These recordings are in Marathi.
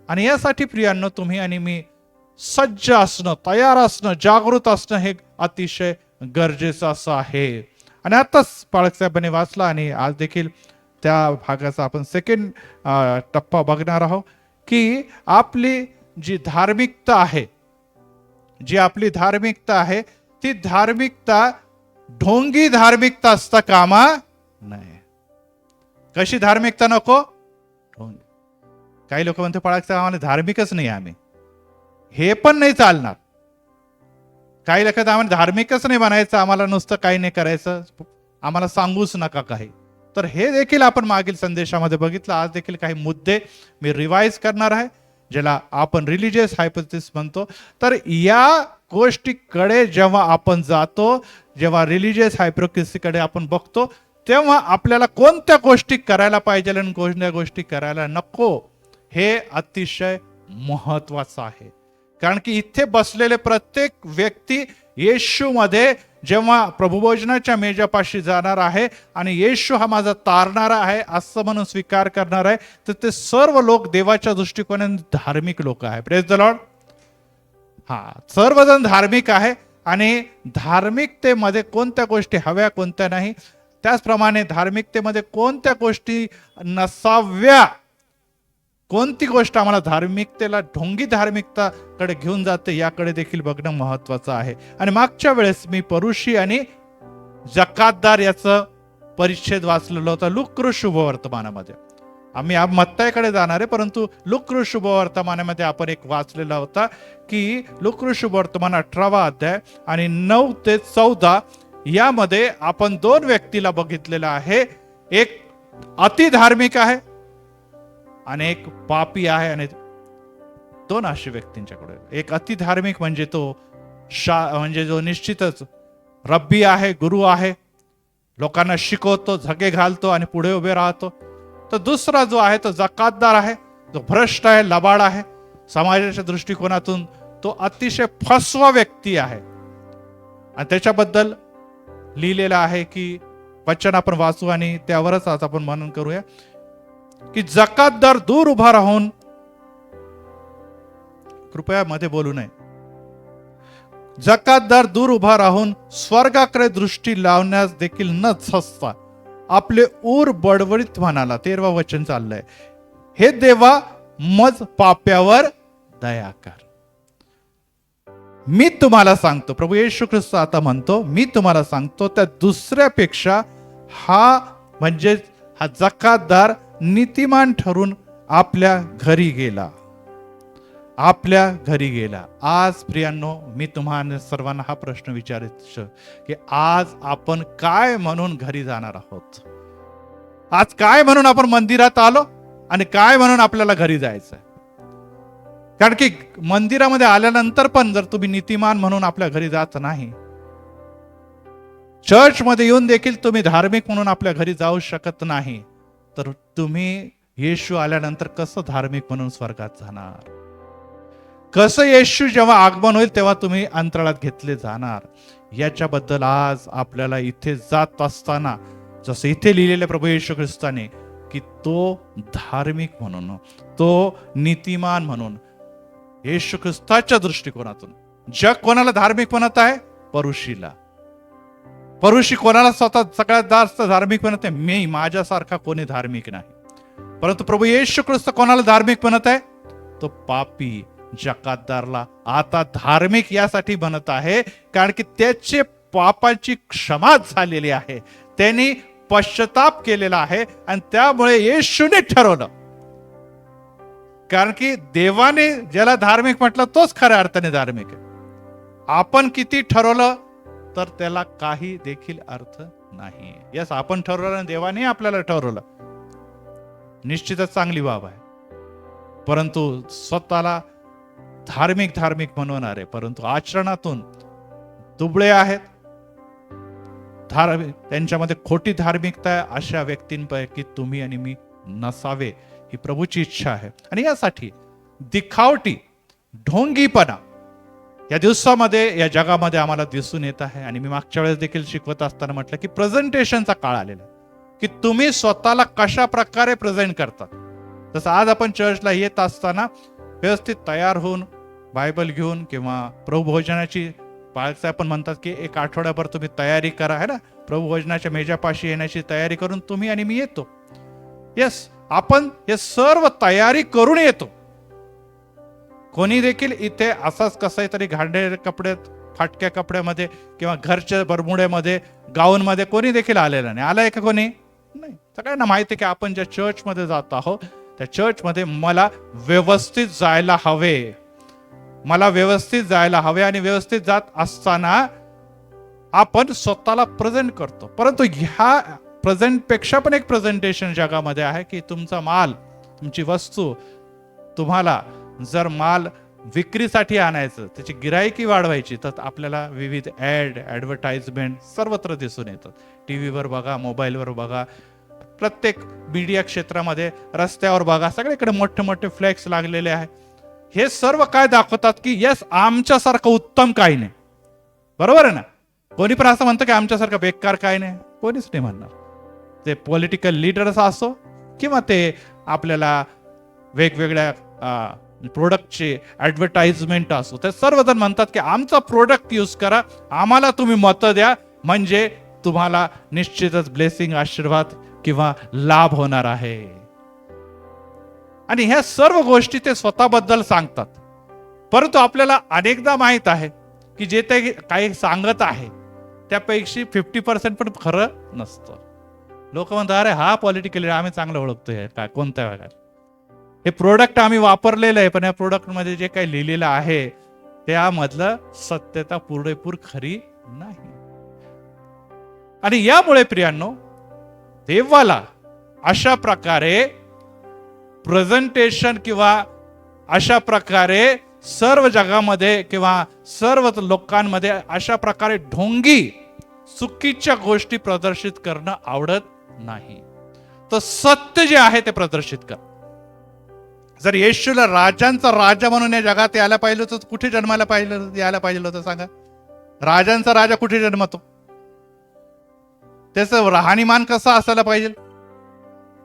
आणि यासाठी प्रियांनो तुम्ही आणि मी सज्ज असणं, तयार असणं, जागृत असणं हे अतिशय गरजेचं असं आहे. आणि आताच पाळकसाहेबांनी वाचला आणि आज देखील त्या भागाचा आपण सेकंड टप्पा बघणार आहोत की आपली जी धार्मिकता आहे, जी आपली धार्मिकता आहे ती धार्मिकता ढोंगी धार्मिकता असता कामा नाही. कशी धार्मिकता नको? ढोंगी. काही लोक म्हणते पळायचं आम्हाला धार्मिकच नाही, आम्ही हे पण नाही चालणार. काही लोक आम्हाला धार्मिकच नाही बनायचं, आम्हाला नुसतं काही नाही करायचं, आम्हाला सांगूच नका काही. तर हे देखील आपण मागील संदेशामध्ये बघितलं. आज देखील काही मुद्दे मी रिवाइज करणार आहे, ज्याला आपण रिलिजियस हायपोथेसिस म्हणतो. तर या गोष्टीकडे जेव्हा आपण जातो, जेव्हा रिलिजियस हायपोथेसिसकडे आपण बघतो, तेव्हा आपल्याला कोणत्या गोष्टी करायला पाहिजे आणि कोणत्या गोष्टी करायला नको हे अतिशय महत्वाचं आहे. कारण की इथे बसलेले प्रत्येक व्यक्ती येशूमध्ये जेव्हा प्रभुभोजनाच्या मेजापाशी जाणार आहे आणि येशू हा माझा तारणारा आहे असं म्हणून स्वीकार करणार आहे, तर ते सर्व लोक देवाच्या दृष्टिकोनाने धार्मिक लोक आहे. Praise the Lord. हा, सर्वजण धार्मिक आहे आणि धार्मिकतेमध्ये कोणत्या गोष्टी हव्या कोणत्या नाही, त्याचप्रमाणे धार्मिकतेमध्ये कोणत्या गोष्टी नसाव्या, कोणती गोष्ट आम्हाला धार्मिकतेला ढोंगी धार्मिकताकडे घेऊन जाते याकडे देखील बघणं महत्वाचं आहे. आणि मागच्या वेळेस मी परुषी आणि जकातदार याचं परिच्छेद वाचलेलं होतं लुक्र शुभवर्तमानामध्ये. आम्ही आज मत्ताईकडे जाणार आहे, परंतु लुक्र शुभवर्तमानामध्ये आपण एक वाचलेला होता की लुक्र शुभवर्तमान 18वा अध्याय आणि 9 ते 14 यामध्ये आपण दोन व्यक्तीला बघितलेलं आहे. एक अति धार्मिक आहे आणि एक पापी आहे. आणि दोन अशा व्यक्तींच्याकडे, एक अति धार्मिक म्हणजे तो म्हणजे जो निश्चितच रब्बी आहे, गुरु आहे, लोकांना शिकवतो, झगे घालतो आणि पुढे उभे राहतो. तर दुसरा जो आहे तो जकातदार आहे, जो भ्रष्ट आहे, लबाड आहे, समाजाच्या दृष्टिकोनातून तो अतिशय फसवा व्यक्ती आहे. आणि त्याच्याबद्दल लिहिलेलं आहे की वचन आपण वाचू आणि त्यावरच आज आपण मनन करूया की जकातदार दूर उभा राहून, कृपया मध्ये बोलू नये, जकातदार दूर उभा राहून स्वर्गाकडे दृष्टी लावण्यास देखील न सचता आपले ऊर बडबडीत म्हणाला. 13वा वचन चाललंय, हे देवा मज पाप्यावर दया कर. मी तुम्हाला सांगतो, प्रभू येशू ख्रिस्त आता म्हणतो, मी तुम्हाला सांगतो, त्या दुसऱ्यापेक्षा हा म्हणजे हा जकातदार नीतिमान ठरून आपल्या घरी गेला, आपल्या घरी गेला. आज प्रियांनो, मी तुम्हाला सर्वांना हा प्रश्न विचारायचा की आज आपण काय म्हणून घरी जाणार आहोत? आज काय म्हणून आपण मंदिरात आलो आणि काय म्हणून आपल्याला घरी जायचंय? कारण की मंदिरामध्ये आल्यानंतर पण जर तुम्ही नीतिमान म्हणून आपल्या घरी जात नाही, चर्च मध्ये येऊन देखील तुम्ही धार्मिक म्हणून आपल्या घरी जाऊ शकत नाही, तर तुम्ही येशू आल्यानंतर कसं धार्मिक म्हणून स्वर्गात जाणार? कसं येशू जेव्हा आगमन होईल तेव्हा तुम्ही अंतराळात घेतले जाणार? याच्याबद्दल आज आपल्याला इथे जात असताना, जसं इथे लिहिलेलं प्रभू येशू ख्रिस्ताने की तो धार्मिक म्हणून, तो नीतिमान म्हणून, येशू ख्रिस्ताच्या दृष्टिकोनातून जग कोणाला धार्मिक म्हणत आहे? परुषीला. परुषी कोणाला स्वतः सगळ्यात जास्त धार्मिक म्हणत आहे? मी, माझ्यासारखा कोणी धार्मिक नाही. परंतु प्रभू येशू ख्रिस्त कोणाला धार्मिक म्हणत आहे? तो पापी जकातदारला आता धार्मिक यासाठी म्हणत आहे कारण की त्याचे पापाची क्षमा झालेली आहे, त्यांनी पश्चाताप केलेला आहे आणि त्यामुळे येशूने ठरवलं. कारण की देवाने ज्याला धार्मिक म्हटलं तोच खऱ्या अर्थाने धार्मिक आहे. आपण किती ठरवलं तर त्याला काही देखील अर्थ नाही. यस, आपण ठरवलं आणि देवाने आपल्याला ठरवलं, निश्चितच चांगली बाब आहे. परंतु स्वतःला धार्मिक म्हणवणारे परंतु आचरणातून दुबळे आहेत, त्यांच्यामध्ये खोटी धार्मिकता आहे, अशा व्यक्तींपैकी तुम्ही आणि मी नसावे ही प्रभूची इच्छा आहे. आणि यासाठी दिखावटी, ढोंगीपणा या दिवसामध्ये, या जगामध्ये आम्हाला दिसून येत आहे. आणि मी मागच्या वेळेस देखील शिकवत असताना म्हटलं की प्रेझेंटेशनचा काळ आलेला की तुम्ही स्वतःला कशा प्रकारे प्रेझेंट करतात. जसं आज आपण चर्चला येत असताना व्यवस्थित तयार होऊन बायबल घेऊन किंवा प्रभुभोजनाची बाळासाहेब पण म्हणतात की एक आठवड्याभर तुम्ही तयारी करा, है ना, प्रभुभोजनाच्या मेजापाशी येण्याची तयारी करून तुम्ही आणि मी येतो. येस, आपण हे सर्व तयारी करून येतो. कोणी देखील इथे असाच कसाही तरी घाणेरड्या कपड्यात, फाटक्या कपड्यामध्ये किंवा घरच्या बरमुड्यामध्ये, गाऊनमध्ये कोणी देखील आलेला नाही. आलाय का कोणी? नाही. सगळ्यांना माहिती आहे की आपण ज्या चर्चमध्ये जात आहोत त्या चर्चमध्ये मला व्यवस्थित जायला हवे, मला व्यवस्थित जायला हवे. आणि व्यवस्थित जात असताना आपण स्वतःला प्रेझेंट करतो. परंतु ह्या प्रेझेंट पेक्षा पण एक प्रेझेंटेशन जगामध्ये आहे की तुमचा माल, तुमची वस्तू, तुम्हाला जर माल विक्रीसाठी आणायचं, त्याची गिराईकी वाढवायची, तर आपल्याला विविध ॲडव्हर्टाइजमेंट सर्वत्र दिसून येतात. टीव्हीवर बघा, मोबाईलवर बघा, प्रत्येक मीडिया क्षेत्रामध्ये, रस्त्यावर बघा, सगळीकडे मोठे मोठे फ्लेक्स लागलेले आहे. हे सर्व काय दाखवतात की यस, आमच्यासारखं उत्तम काही नाही. बरोबर आहे ना? कोणी पण असं म्हणतं की आमच्यासारखं बेकार काय नाही, कोणीच नाही म्हणणार. ते पॉलिटिकल लीडर्स असो किंवा ते आपल्याला वेगवेगळ्या प्रोडक्टचे ॲडव्हर्टाइजमेंट असो, ते सर्वजण म्हणतात की आमचा प्रोडक्ट यूज करा, आम्हाला तुम्ही मतं द्या, म्हणजे तुम्हाला निश्चितच ब्लेसिंग, आशीर्वाद किंवा लाभ होणार आहे. आणि ह्या सर्व गोष्टी ते स्वतःबद्दल सांगतात. परंतु आपल्याला अनेकदा माहित आहे की जे ते काही सांगत आहे त्यापैकी 50% पण खरं नसतं. लोक म्हणतात अरे हा पॉलिटिकल आम्ही चांगलं ओळखतोय, काय कोणत्या भागात हे प्रोडक्ट आम्ही वापरलेलं आहे, पण या प्रोडक्ट मध्ये जे काही लिहिलेलं आहे त्यामधलं सत्यता पुरेपूर खरी नाही. आणि यामुळे प्रियांनो, देवाला अशा प्रकारे प्रेझेंटेशन किंवा अशा प्रकारे सर्व जगामध्ये किंवा सर्व लोकांमध्ये अशा प्रकारे ढोंगी चुकीच्या गोष्टी प्रदर्शित करणं आवडत नाही. तर सत्य जे आहे ते प्रदर्शित कर. जर येशूला राजांचा राजा म्हणून या जगात यायला पाहिजे होतं, कुठे जन्माला यायला पाहिजे होतं सांगा? राजांचा राजा कुठे जन्मतो? त्याचं राहणीमान कसं असायला पाहिजे?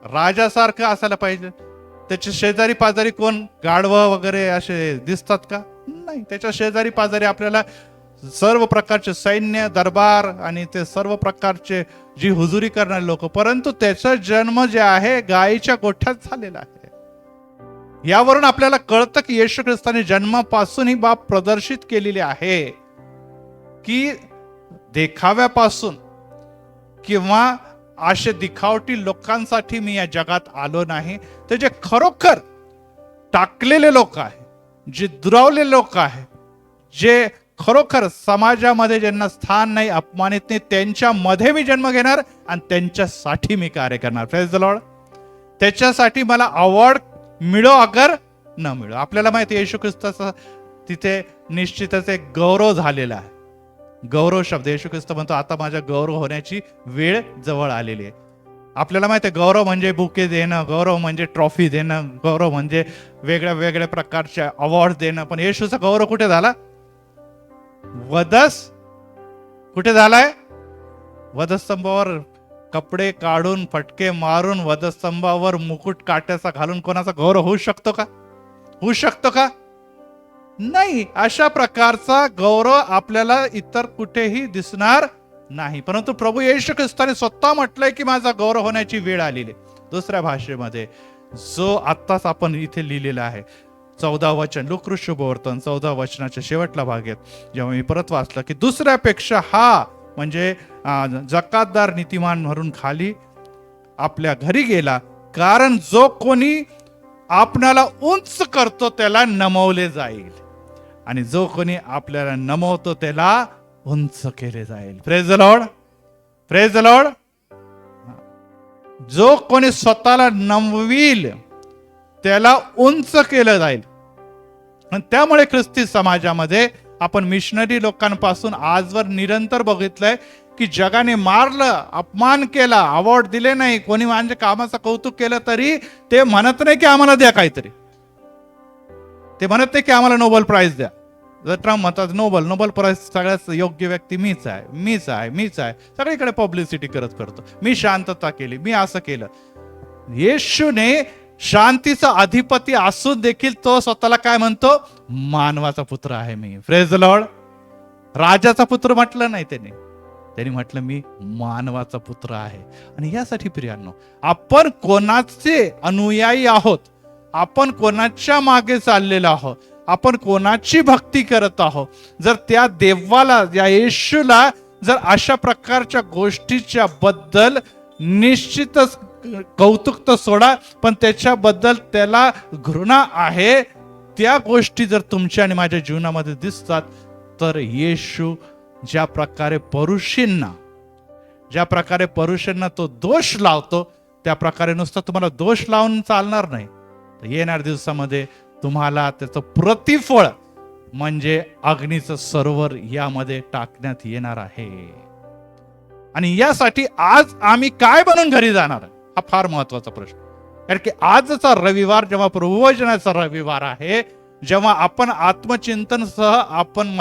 राजासारखं असायला पाहिजे. त्याच्या शेजारी पाजारी कोण गाढवं वगैरे असे दिसतात का? नाही. त्याच्या शेजारी पाजारी आपल्याला सर्व प्रकारचे सैन्य, दरबार आणि ते सर्व प्रकारचे जी हुजुरी करणारे लोक. परंतु त्याचा जन्म जे आहे गायीच्या गोठ्यात झालेला आहे. यावरून आपल्याला कळतं की येशू ख्रिस्ताने जन्मापासून ही बाब प्रदर्शित केलेली आहे की देखाव्यापासून किंवा असे दिखावटी लोकांसाठी मी या जगात आलो नाही. ते जे खरोखर टाकलेले लोक आहे, जे दुरावलेले लोक आहे, जे खरोखर समाजामध्ये ज्यांना स्थान नाही, अपमानित नाही, त्यांच्यामध्ये मी जन्म घेणार आणि त्यांच्यासाठी मी कार्य करणार. Praise the Lord. त्याच्यासाठी मला अवॉर्ड मिळो अगर न मिळो. आपल्याला माहिती आहे येशू ख्रिस्ताचा तिथे निश्चितच एक गौरव झालेला आहे. गौरव शब्द येशू ख्रिस्त म्हणतो आता माझ्या गौरव होण्याची वेळ जवळ आलेली आहे. आपल्याला माहिती आहे गौरव म्हणजे बुके देणं, गौरव म्हणजे ट्रॉफी देणं, गौरव म्हणजे वेगळ्या वेगळ्या प्रकारचे अवॉर्ड देणं. पण येशूचा गौरव कुठे झाला? वधस कुठे झालाय? वधस्तंभावर कपडे काढून, फटके मारून, वधस्तंभावर मुकुट काट्याचा घालून कोणाचा गौरव होऊ शकतो का? होऊ शकतो का? नाही. अशा प्रकारचा गौरव आपल्याला इतर कुठेही दिसणार नाही. परंतु प्रभू येशू ख्रिस्ताने स्वतः म्हटलंय की माझा गौरव होण्याची वेळ आलेली. दुसऱ्या भाषेमध्ये जो आत्ताच आपण इथे लिहिलेला आहे, 14 वचन, लूका शुभवर्तन 14 वचनाच्या शेवटला भागात जेव्हा मी परत वाचलं की दुसऱ्यापेक्षा हा म्हणजे जकातदार नीतिमान म्हणून खाली आपल्या घरी गेला, कारण जो कोणी आपणाला उंच करतो त्याला नमवले जाईल आणि जो कोणी आपल्याला नमवतो त्याला उंच केले जाईल. Praise the lord. Praise the Lord. जो कोणी स्वतःला नमविल त्याला उंच केलं जाईल. आणि त्यामुळे ख्रिस्ती समाजामध्ये आपण मिशनरी लोकांपासून आजवर निरंतर बघितलंय की जगाने मारलं, अपमान केला, अवॉर्ड दिले नाही, कोणी माझ्या कामाचं कौतुक केलं तरी ते म्हणत नाही की आम्हाला द्या काहीतरी. ते म्हणत नाही की आम्हाला नोबेल प्राइज द्या. जर ट्रम्प म्हणतात नोबेल प्राइज सगळ्यात योग्य व्यक्ती मीच आहे, मीच आहे, मीच आहे, सगळीकडे पब्लिसिटी करतो, मी शांतता केली, मी असं केलं. येशूने शांतीचा अधिपती असून देखील तो स्वतःला काय म्हणतो? मानवाचा पुत्र आहे मी. Praise the Lord. राजाचा पुत्र म्हटलं नाही त्यांनी म्हटलं मी मानवाचा पुत्र आहे. आणि यासाठी प्रियांनो, आपण कोणाचे अनुयायी आहोत, आपण कोणाच्या मागे चाललेलो आहोत, आपण कोणाची भक्ती करत आहोत, जर त्या देवाला, या येशूला जर अशा प्रकारच्या गोष्टीच्या बद्दल निश्चितच कौतुक तर सोडा, पण त्याच्याबद्दल त्याला घृणा आहे, त्या गोष्टी जर तुमच्या आणि माझ्या जीवनामध्ये दिसतात, तर येशू ज्या प्रकारे परुषांना तो दोष लावतो, त्या प्रकारे नुसतं तुम्हाला दोष लावून चालणार नाही. तर येणाऱ्या दिवसामध्ये तुम्हाला त्याचं प्रतिफळ म्हणजे अग्नीचं सरोवर यामध्ये टाकण्यात येणार आहे. आणि यासाठी आज आम्ही काय बनून घरी जाणार हा फार महत्वाचा प्रश्न. कारण की आजचा रविवार जेव्हा प्रभुवचनाचा रविवार आहे, जेव्हा आपण आत्मचिंतनसह आपण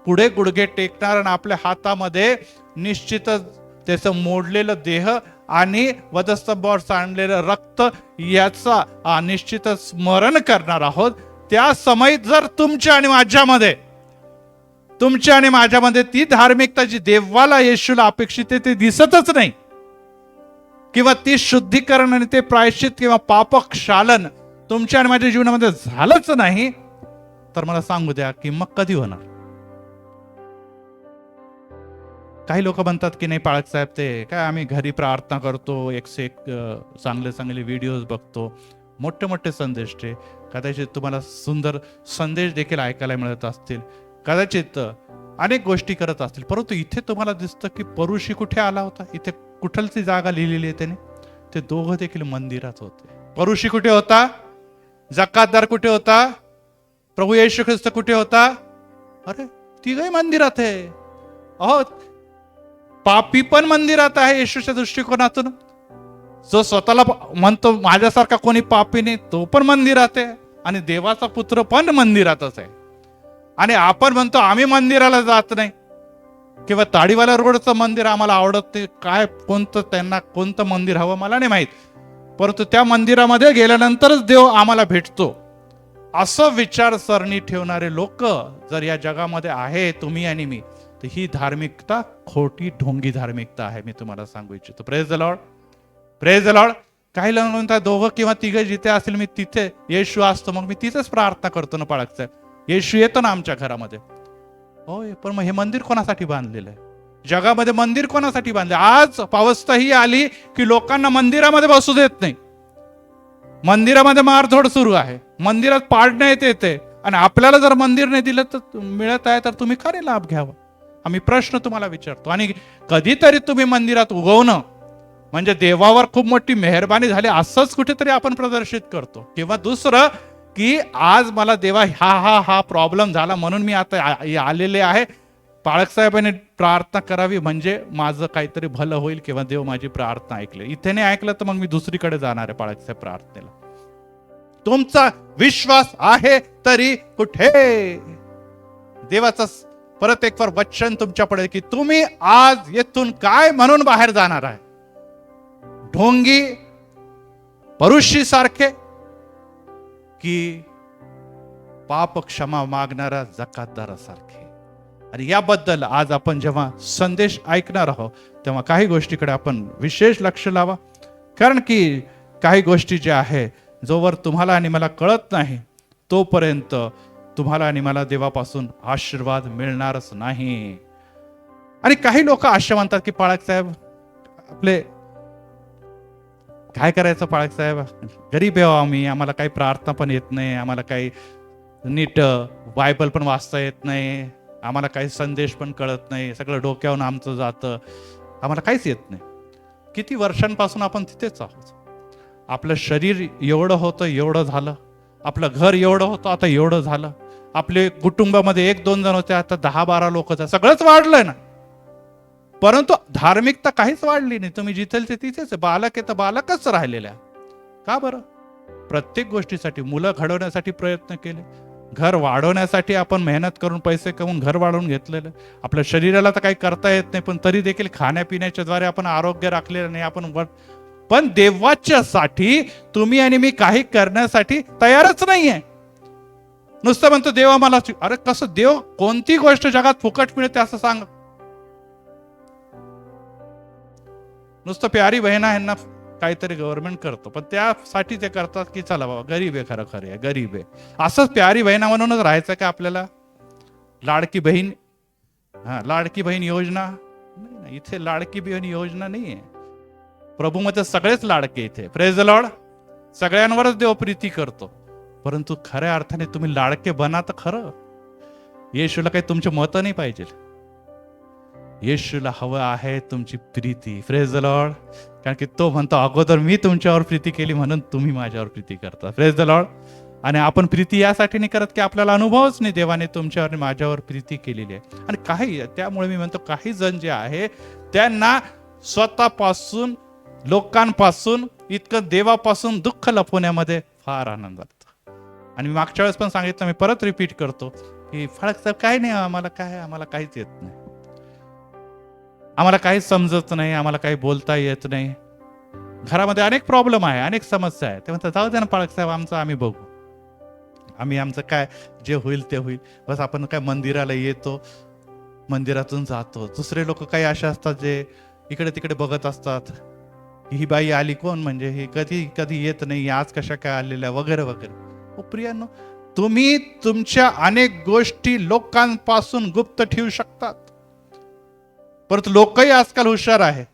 पुढे गुडघे टेकणार आणि आपल्या हातामध्ये निश्चितच त्याचं मोडलेलं देह आणि वधस्तंभावर सांडलेलं रक्त याचा निश्चितच स्मरण करणार आहोत, त्या समयी जर तुमच्या आणि माझ्यामध्ये ती धार्मिकता जी देवाला, येशूला अपेक्षित आहे, ते दिसतच नाही, किंवा ती शुद्धीकरण आणि ते प्रायश्चित किंवा पापक्षालन तुमच्या आणि माझ्या जीवनामध्ये झालंच नाही, तर मला सांगू द्या की मग कधी होणार? काही लोक म्हणतात की नाही पाळक साहेब, ते काय आम्ही घरी प्रार्थना करतो, एक चांगले व्हिडिओज बघतो, मोठे संदेश, ते कदाचित तुम्हाला सुंदर संदेश देखील ऐकायला मिळत असतील, कदाचित अनेक गोष्टी करत असतील, परंतु इथे तुम्हाला दिसतं की परुषी कुठे आला होता? इथे कुठलची जागा लिहिलेली आहे त्याने? ते दोघं देखील मंदिरात होते. परुषी कुठे होता? जकातदार कुठे होता? प्रभू येशू ख्रिस्त कुठे होता? अरे तिघही मंदिरात आहे. अहो, पापी पण मंदिरात आहे येशूच्या दृष्टिकोनातून. जो स्वतःला म्हणतो माझ्यासारखा कोणी पापी नाही, तो पण मंदिरात आहे, आणि देवाचा पुत्र पण मंदिरातच आहे. आणि आपण म्हणतो आम्ही मंदिराला जात नाही, किंवा ताडीवाला रोडचं मंदिर आम्हाला आवडत नाही, काय त्यांना कोणतं मंदिर हवं मला नाही माहित, परंतु त्या मंदिरामध्ये गेल्यानंतरच देव आम्हाला भेटतो, असं विचारसरणी ठेवणारे लोक जर या जगामध्ये आहे, तुम्ही आणि मी, तर ही धार्मिकता खोटी ढोंगी धार्मिकता आहे. मी तुम्हाला सांगू इच्छितो. Praise the lord, praise the Lord. काही लोक म्हणतात दोघं किंवा तिघे जिथे असेल मी तिथे येशू असतो, मग मी तिथेच प्रार्थना करतो ना पाळक साहेब, येशू येतो ना आमच्या घरामध्ये. होय, पण मग हे मंदिर कोणासाठी बांधलेलं आहे? जगामध्ये मंदिर कोणासाठी बांधले? आज अवस्था ही आली की लोकांना मंदिरामध्ये बसू देत नाही, मंदिरामध्ये मारझोड सुरू आहे, मंदिरात पाडण्यात येते, आणि आपल्याला जर मंदिर नाही दिलं तर मिळत आहे, तर तुम्ही खरे लाभ घ्यावा. आम्ही प्रश्न तुम्हाला विचारतो. आणि कधीतरी तुम्ही मंदिरात उगवणं म्हणजे देवावर खूप मोठी मेहरबानी झाली असंच कुठेतरी आपण प्रदर्शित करतो. किंवा दुसरं की आज मला देवा हा प्रॉब्लेम झाला म्हणून मी आता आलेले आहे, पाळक साहेबांनी प्रार्थना करावी म्हणजे माझं काहीतरी भलं होईल, किंवा देव माझी प्रार्थना ऐकले. इथे नाही ऐकलं तर मग मी दुसरीकडे जाणार आहे पाळक साहेब प्रार्थनेला. तुमचा विश्वास आहे तरी कुठे? देवाचा परत एक बार वचन तुमच्या पुढे की तुम्ही आज येथून काय म्हणून बाहेर जाणार आहे? ढोंगी परुषी सारखे, की पाप क्षमा मागणाऱ्या जकातदारासारखे? आणि याबद्दल आज आपण जेव्हा संदेश ऐकणार आहोत तेव्हा काही गोष्टीकडे आपण विशेष लक्ष लावा. कारण की काही गोष्टी ज्या आहे, जोवर तुम्हाला आणि मला कळत नाही तोपर्यंत तुम्हाला आणि मला देवापासून आशीर्वाद मिळणारच नाही. आणि काही लोक असे म्हणतात की पाळक साहेब आपले काय करायचं, पाळक साहेब गरीब आहे आम्ही, आम्हाला काही प्रार्थना पण येत नाही, आम्हाला काही नीट बायबल पण वाचता येत नाही, आम्हाला काही संदेश पण कळत नाही, सगळं डोक्यावरून आमचं जातं, आम्हाला काहीच येत नाही. किती वर्षांपासून आपण तिथेच आहोत. आपलं शरीर एवढं होतं, एवढं झालं, आपलं घर एवढं होतं, आता एवढं झालं, आपले कुटुंबामध्ये 1-2 जण होते, आता 10-12 लोक, सगळंच वाढलंय ना, परंतु धार्मिकता काहीच वाढली नाही. तुम्ही जिथे तिथेच बालक आहे तर बालकच राहिलेल्या. का बरं? प्रत्येक गोष्टीसाठी मुलं घडवण्यासाठी प्रयत्न केले, घर वाढवण्यासाठी आपण मेहनत करून पैसे कमवून घर वाढवून घेतलेलं. आपल्या शरीराला तर काही करता येत नाही, पण तरी देखील खाण्यापिण्याच्या द्वारे आपण आरोग्य राखलेलं नाही. आपण पण देवाच्यासाठी तुम्ही आणि मी काही करण्यासाठी तयारच नाहीये. नुसतं म्हणतो देवा मला, अरे कसं देव कोणती गोष्ट जगात फुकट मिळते असं सांग. नुसतं प्यारी बहिणा यांना काहीतरी गव्हर्नमेंट करतो, पण त्यासाठी ते करतात की चला बाबा गरीब आहे, खरं खरं आहे गरीब आहे, असंच प्यारी बहिणा म्हणूनच राहायचं का आपल्याला? लाडकी बहीण, लाडकी बहीण योजना नाही, इथे लाडकी बहीण योजना नाहीये. प्रभू मध्ये सगळेच लाडके इथे, प्रेज द लॉर्ड. सगळ्यांवरच देव प्रीती करतो, परंतु खऱ्या अर्थाने तुम्ही लाडके बना तर खरं. येशूला काही तुमचे मत नाही पाहिजे, येशूला हवं आहे तुमची प्रीती, प्रेज द लॉर्ड. कारण की तो म्हणतो अगोदर मी तुमच्यावर प्रीती केली म्हणून तुम्ही माझ्यावर प्रीती करता, प्रेज द लॉर्ड. आणि आपण प्रीती यासाठी नाही करत की आपल्याला अनुभवच नाही देवाने तुमच्यावर माझ्यावर प्रीती केलेली आहे. आणि काही, त्यामुळे मी म्हणतो काही जण जे आहे त्यांना स्वतःपासून, लोकांपासून, इतकं देवापासून दुःख लपवण्यामध्ये फार आनंद असतो. आणि मी मागच्या वेळेस पण सांगितलं, मी परत रिपीट करतो की फाळक साहेब काय नाही, आम्हाला काहीच येत नाही, आम्हाला काहीच समजत नाही, आम्हाला काही बोलता येत नाही, घरामध्ये अनेक प्रॉब्लेम आहे, अनेक समस्या आहे. ते म्हणतात जाऊ दे ना पाळक साहेब, आम्ही बघू, आमचं काय जे होईल ते होईल, बस आपण काय मंदिराला येतो, मंदिरातून जातो. दुसरे लोक काही असे असतात जे इकडे तिकडे बघत असतात, ही बाई आली कोण, म्हणजे ही कधी येत नाही, आज कशा काय आलेल्या वगैरे वगैरे. ओ प्रियांनो, तुम्ही तुमच्या अनेक गोष्टी लोकांपासून गुप्त ठेवू शकतात, परंतु लोकही आजकाल हुशार आहे.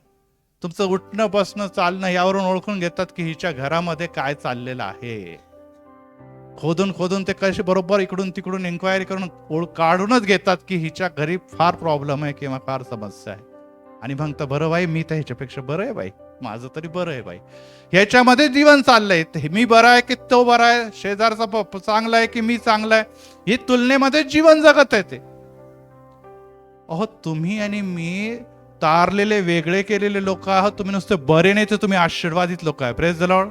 तुमचं उठणं बसणं चालणं यावरून ओळखून घेतात की हिच्या घरामध्ये काय चाललेलं आहे. खोदून ते कसे बरोबर इकडून तिकडून एन्क्वायरी करून काढूनच घेतात की हिच्या घरी फार प्रॉब्लेम आहे किंवा फार समस्या आहे. आणि मग तर बरं बाई, मी तर ह्याच्यापेक्षा बरं आहे बाई, माझं तरी बरं आहे बाई, ह्याच्यामध्ये जीवन चाललंय, मी बरा आहे की तो बरा आहे, शेजारचा चांगला आहे की मी चांगला आहे, ही तुलनेमध्ये जीवन जगत आहे ते. अहो तुम्ही आणि मी तारलेले, वेगळे केलेले लोक आहात. तुम्ही नुसते बरे नाही तर तुम्ही आशीर्वादित लोक आहे, प्रेज द लॉर्ड.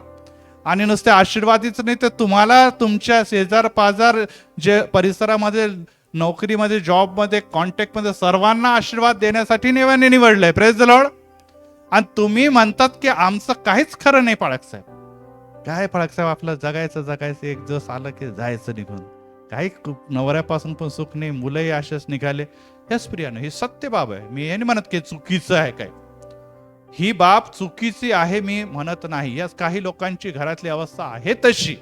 आणि नुसते आशीर्वादित नाही तर तुम्हाला तुमच्या शेजार पाजार जे परिसरामध्ये, नोकरीमध्ये, जॉबमध्ये, कॉन्टॅक्टमध्ये सर्वांना आशीर्वाद देण्यासाठी देवाने निवडलंय, प्रेज द लॉर्ड. आणि तुम्ही म्हणतात की आमचं काहीच खरं नाही पाळक साहेब. काय पाळक साहेब, आपलं जगायचं, एक दिवस आलं की जायचं निघून, काही नवऱ्यापासून पण सुख नाही, मुलंही असेच निघाले. हेच प्रियानं, ही सत्य बाब आहे. मी हे नाही म्हणत की चुकीचं आहे काय, ही बाब चुकीची आहे मी म्हणत नाही. याच काही लोकांची घरातली अवस्था आहे तशी,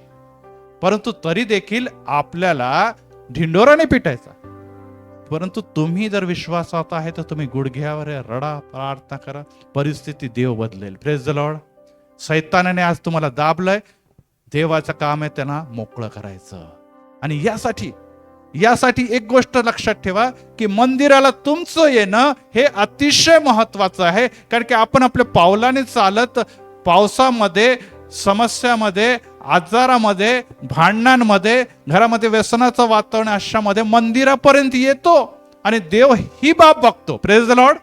परंतु तरी देखील आपल्याला ढिंडोराने पिटायचा. परंतु तुम्ही जर विश्वासात आहे तर तुम्ही गुडघ्यावर रडा, प्रार्थना करा, परिस्थिती देव बदलेल, प्रेज द लॉर्ड. सैतानाने आज तुम्हाला दाबलंय, देवाचं काम आहे त्यांना मोकळं करायचं. आणि यासाठी एक गोष्ट लक्षात ठेवा की मंदिराला तुमचं येणं हे अतिशय महत्वाचं आहे. कारण की आपण आपल्या पावलाने चालत पावसामध्ये, समस्यामध्ये, आजारामध्ये, भांडणांमध्ये, घरामध्ये व्यसनाचं वातावरण अशामध्ये मंदिरापर्यंत येतो. आणि देव ही बाब बघतो, प्रेज द लॉर्ड.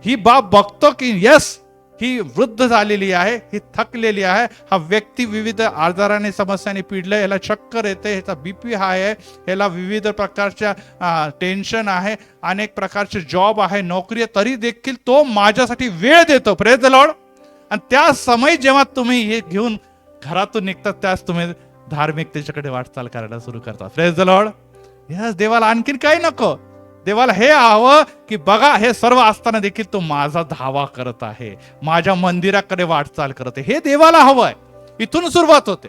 ही बाब बघतो की यस, ही वृद्ध झालेली आहे, ही थकलेली आहे, हा व्यक्ती विविध आजाराने, समस्याने पिडलाय, याला चक्कर येते, ह्याचा बीपी हाय आहे, याला विविध प्रकारच्या टेन्शन आहे, अनेक प्रकारचे जॉब आहे, नोकरी आहे, तरी देखील तो माझ्यासाठी वेळ देतो, प्रेज द लॉर्ड. आणि त्या समय जेव्हा तुम्ही हे घेऊन घरातून निघतात, त्याच तुम्ही धार्मिकतेच्याकडे वाटचाल करायला सुरू करता, प्रेज द लॉर्ड. यस, देवाला आणखीन काही नको. देवाला हे हवं की बघा, हे सर्व असताना देखील तो माझा धावा करत आहे, माझ्या मंदिराकडे वाटचाल करत आहे. हे देवाला हवंय. इथून सुरुवात होते.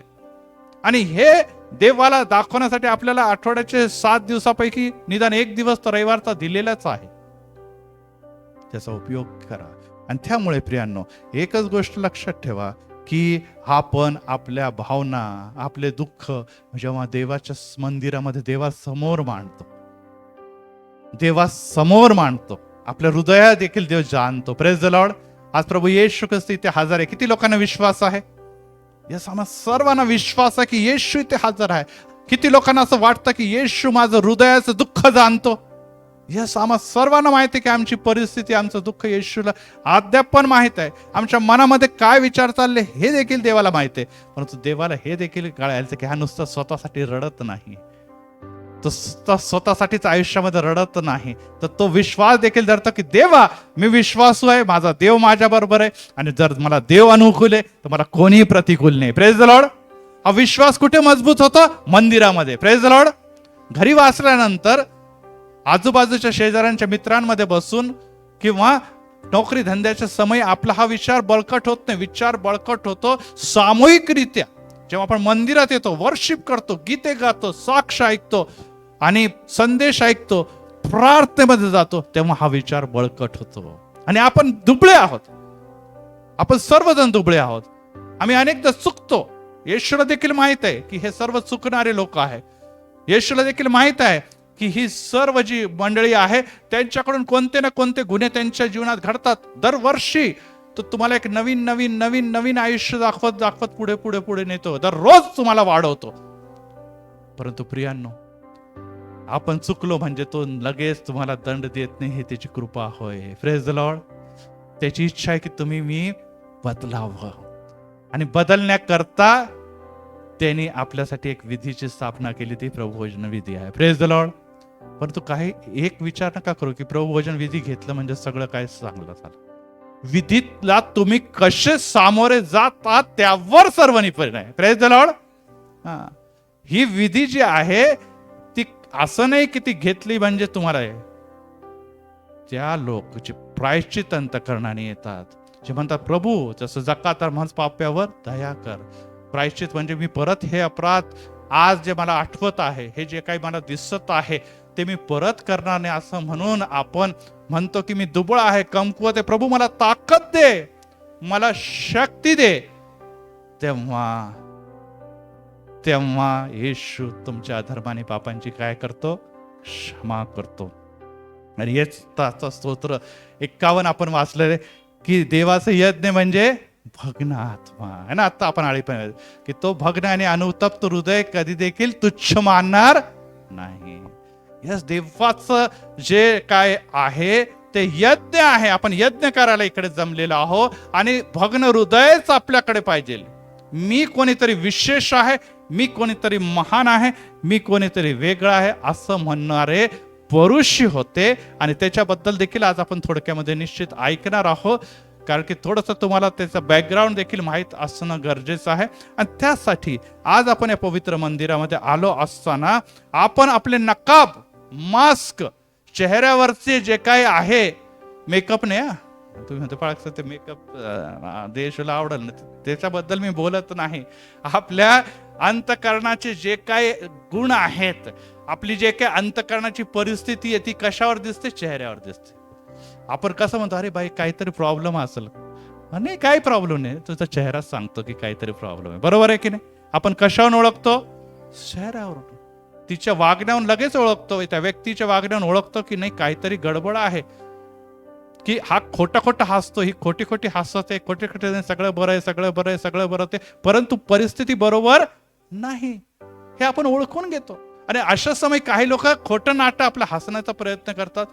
आणि हे देवाला दाखवण्यासाठी आपल्याला आठवड्याचे 7 दिवसापैकी निदान 1 दिवस तर रविवारचा दिलेलाच आहे. त्याचा उपयोग करा. आणि त्यामुळे प्रियांनो, एकच गोष्ट लक्षात ठेवा की आपण आपल्या भावना, आपले दुःख जेव्हा देवाच्या मंदिरामध्ये देवासमोर मांडतो, आपल्या हृदयात देखील देव जाणतो, प्रेज द लॉर्ड. आज प्रभू येशू ख्रिस्त इथे हजर आहे. किती लोकांना विश्वास आहे? यस, आम्हा सर्वांना विश्वास आहे की येशू इथे हजर आहे. किती लोकांना असं वाटतं की येशू माझं हृदयाचं दुःख जाणतो? यस, आम्हा सर्वांना माहिती आहे की आमची परिस्थिती, आमचं दुःख येशूला अद्याप पण माहित आहे. आमच्या मनामध्ये काय विचार चालले हे देखील देवाला माहित आहे. परंतु देवाला हे देखील कळायचं की हा नुसतं स्वतःसाठी रडत नाही, तो स्वतःसाठीच आयुष्यामध्ये रडत नाही, तर तो विश्वास देखील धरतो की देवा मी विश्वासू आहे, माझा देव माझ्या बरोबर आहे, आणि जर मला देव अनुकूल आहे तर मला कोणीही प्रतिकूल नाही. Praise the Lord. हा विश्वास कुठे मजबूत होतो? मंदिरामध्ये. Praise the Lord. घरी वाचल्यानंतर आजूबाजूच्या शेजाऱ्यांच्या मित्रांमध्ये बसून किंवा नोकरी धंद्याच्या समय आपला हा विचार बळकट होत नाही. विचार बळकट होतो सामूहिकरित्या जेव्हा आपण मंदिरात येतो, वर्शिप करतो, गीते गातो, साक्ष ऐकतो आणि संदेश ऐकतो, प्रार्थनेमध्ये जातो, तेव्हा हा विचार बळकट होतो. आणि आपण दुबळे आहोत, आपण सर्वजण दुबळे आहोत, आम्ही अनेकदा चुकतो. येशूला देखील माहित आहे की हे सर्व चुकणारे लोक आहे. येशूला देखील माहित आहे की ही सर्व जी मंडळी आहे त्यांच्याकडून कोणते ना कोणते गुन्हे त्यांच्या जीवनात घडतात. दरवर्षी तो तुम्हाला एक नवीन नवीन नवीन नवीन आयुष्य दाखवत दाखवत पुढे पुढे पुढे नेतो, दररोज तुम्हाला वाढवतो. परंतु प्रियांनो, आपण चुकलो म्हणजे तो लगेच तुम्हाला दंड देत नाही, हे त्याची कृपा होय. Praise the Lord. त्याची इच्छा आहे की तुम्ही मी बदलावं, आणि बदलण्याकरता त्यांनी आपल्यासाठी एक विधीची स्थापना केली, ती प्रभुभोजन विधी आहे. Praise the Lord. परंतु काही एक विचार नका करू की प्रभुभोजन विधी घेतलं म्हणजे सगळं काय चांगलं झालं. विधीला तुम्ही कसे सामोरे जातात त्यावर सर्व निपरिण आहे. Praise the Lord. ही विधी जी आहे ती असं नाही की ती घेतली म्हणजे तुम्हाला आहे. त्या लोक जे प्रायश्चित अंतकरणाने येतात, जे म्हणतात प्रभू जसं जकात म्हणत पाप्यावर दया कर. प्रायश्चित म्हणजे मी परत हे अपराध आज जे मला आठवत आहे, हे जे काही मला दिसत आहे ते मी परत करणार नाही, असं म्हणून आपण म्हणतो की मी दुबळ आहे, कमकुवत आहे, प्रभू मला ताकद दे, मला शक्ती दे. तेव्हा येशू तुमच्या अधर्माने पापांची काय करतो? क्षमा करतो. आणि हेच त्याचं स्तोत्र 51 आपण वाचलेले की देवाचं यज्ञ म्हणजे भग्न आत्मा आहे ना. आता आपण आळी पण की तो भग्न आणि अनुतप्त हृदय कधी देखील तुच्छ मानणार नाही. यस, देवाचं जे काय आहे ते यज्ञ आहे. आपण यज्ञ करायला इकडे जमलेलो आहोत आणि भग्न हृदयच आपल्याकडे पाहिजे. मी कोणीतरी विशेष आहे, मी कोणीतरी महान आहे, मी कोणीतरी वेगळा आहे असं म्हणणारे परुषी होते. आणि त्याच्याबद्दल देखील आज आपण थोडक्यामध्ये निश्चित ऐकणार आहोत, कारण की थोडंसं तुम्हाला त्याचं बॅकग्राऊंड देखील माहीत असणं गरजेचं आहे. आणि त्यासाठी आज आपण या पवित्र मंदिरामध्ये आलो असताना आपण आपले नकाब, मास्क, चेहऱ्यावरचे जे काही आहे, मेकअप नाही, तुम्ही म्हणतो पाळक ते मेकअप देशाला आवडेल ना, त्याच्याबद्दल मी बोलत नाही. आपल्या अंतकरणाचे जे काही गुण आहेत, आपली जे काही अंतकरणाची परिस्थिती आहे ती कशावर दिसते? चेहऱ्यावर दिसते. आपण कसं म्हणतो, अरे बाई काहीतरी प्रॉब्लेम असेल. नाही, काही प्रॉब्लेम नाही, तुझा चेहरा सांगतो की काहीतरी प्रॉब्लेम आहे. बरोबर आहे की नाही? आपण कशावरून ओळखतो? चेहऱ्यावरून. तिच्या वागण्यावरून लगेच ओळखतो, त्या व्यक्तीच्या वागण्यावरून ओळखतो की नाही काहीतरी गडबड आहे, की हा खोटा खोटा हसतो, ही खोटी खोटी हसत आहे, खोटे खोटे सगळं बरं आहे, सगळं बरं आहे, सगळं बरं आहे, परंतु परिस्थिती बरोबर नाही हे आपण ओळखून घेतो. आणि अशा समय काही लोक खोटं नाटं आपला हसण्याचा प्रयत्न करतात.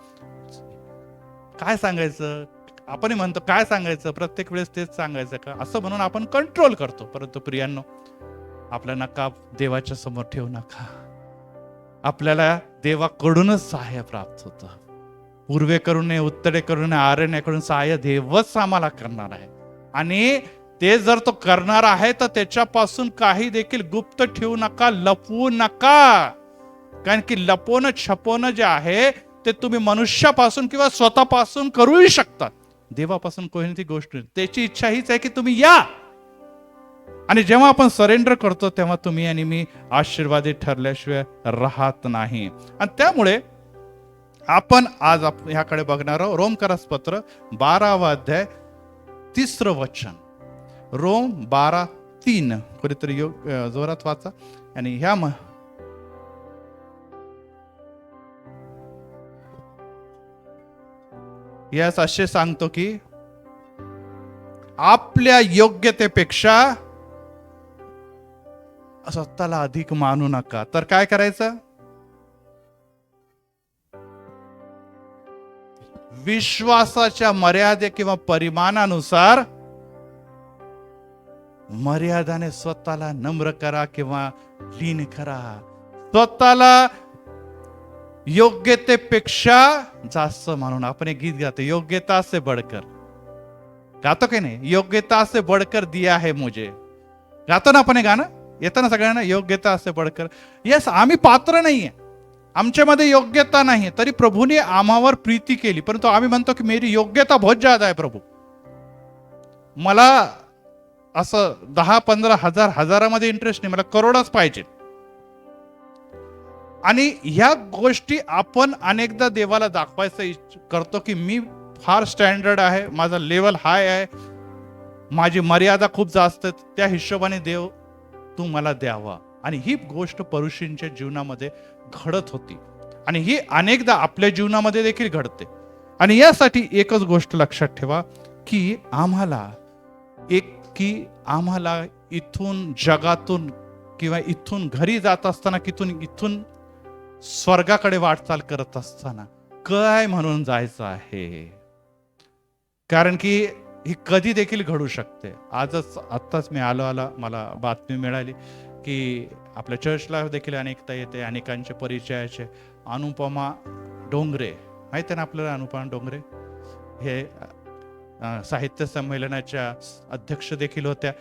काय सांगायचं, आपण म्हणतो काय सांगायचं, प्रत्येक वेळेस तेच सांगायचं का, असं म्हणून आपण कंट्रोल करतो. परंतु प्रियांनो, आपला नकाब देवाच्या समोर ठेवू नका. आपल्याला देवाकडूनच सहाय्य प्राप्त होतं. पूर्वेकडून नाही, उत्तरेकडून नाही, आरण्याकडून सहाय्य देवच आम्हाला करणार आहे. आणि ते जर तो करणार आहे तर त्याच्यापासून काही देखील गुप्त ठेवू नका, लपवू नका. कारण की लपवणं छपवणं जे आहे ते तुम्ही मनुष्यापासून किंवा स्वतःपासून करूही शकतात, देवापासून कोणती गोष्ट नाही. त्याची इच्छा हीच आहे की तुम्ही या. आणि जेव्हा आपण सरेंडर करतो तेव्हा तुम्ही आणि मी आशीर्वादित ठरल्याशिवाय राहत नाही. आणि त्यामुळे आपण आज ह्याकडे बघणार आहोत. रोमकरासपत्र 12वा अध्याय 3रं वचन. रोम 12:3. कोणीतरी जोरात वाचा. आणि ह्या यास असे सांगतो की आपल्या योग्यतेपेक्षा स्वतःला अधिक मानू नका. तर काय करायचं? विश्वासाच्या मर्यादे किंवा परिमाणानुसार मर्यादाने स्वतःला नम्र करा किंवा लीन करा. स्वतःला योग्यतेपेक्षा जास्त, म्हणून आपण एक गीत गातो, योग्यता से बढ़कर. गातो की नाही? योग्यता से बढ़कर दिया है मुझे. गातो ना आपण हे गाणं, येतं ना सगळ्यांना? योग्यता से बढ़कर. येस, आम्ही पात्र नाहीये, आमच्यामध्ये योग्यता नाही, तरी प्रभूने आम्हावर प्रीती केली. परंतु आम्ही म्हणतो की मेरी योग्यता बहुत ज्यादा आहे प्रभू, मला असं 10-15 हजार हजारामध्ये इंटरेस्ट नाही, मला करोडच पाहिजे. आणि ह्या गोष्टी आपण अनेकदा देवाला दाखवायचं करतो की मी फार स्टँडर्ड आहे, माझा लेवल हाय आहे, माझी मर्यादा खूप जास्त आहे, त्या हिशोबाने देव तू मला द्यावा. आणि ही गोष्ट परुषींच्या जीवनामध्ये घडत होती आणि ही अनेकदा आपल्या जीवनामध्ये देखील घडते. आणि यासाठी एकच गोष्ट लक्षात ठेवा की आम्हाला इथून जगातून किंवा इथून घरी जात असताना इथून स्वर्गाकडे वाटचाल करत असताना काय म्हणून जायचं आहे, कारण की ही कधी देखील घडू शकते. आत्ताच मी आलो मला बातमी मिळाली की आपल्या चर्चला देखील अनेकता येते, अनेकांचे परिचयाचे. अनुपमा डोंगरे, माहिती आहे ना आपल्याला? अनुपमा डोंगरे हे साहित्य संमेलनाच्या अध्यक्ष देखील होत्या,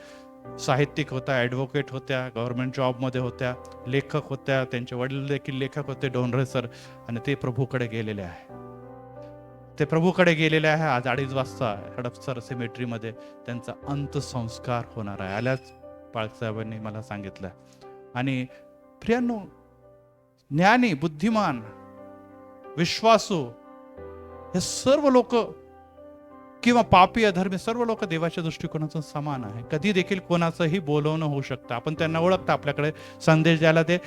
साहित्यिक होत्या, ॲडव्होकेट होत्या, गव्हर्नमेंट जॉबमध्ये होत्या, लेखक होत्या, त्यांचे वडील देखील लेखक होते, डोंगरे सर. आणि ते प्रभूकडे गेलेले आहे. आज 2:30 वाजता हडपसर सिमेट्रीमध्ये त्यांचा अंत्यसंस्कार होणार आहे, आल्याच पाळसाहेबांनी मला सांगितलं. आणि प्रियांनो, ज्ञानी, बुद्धिमान, विश्वासू हे सर्व लोक किंवा पापी, अधर्मी सर्व लोक देवाच्या दृष्टिकोनातून समान आहे. कधी देखील कोणाचंही बोलवणं होऊ शकतं. आपण त्यांना ओळखता, आपल्याकडे संदेश द्यायला ते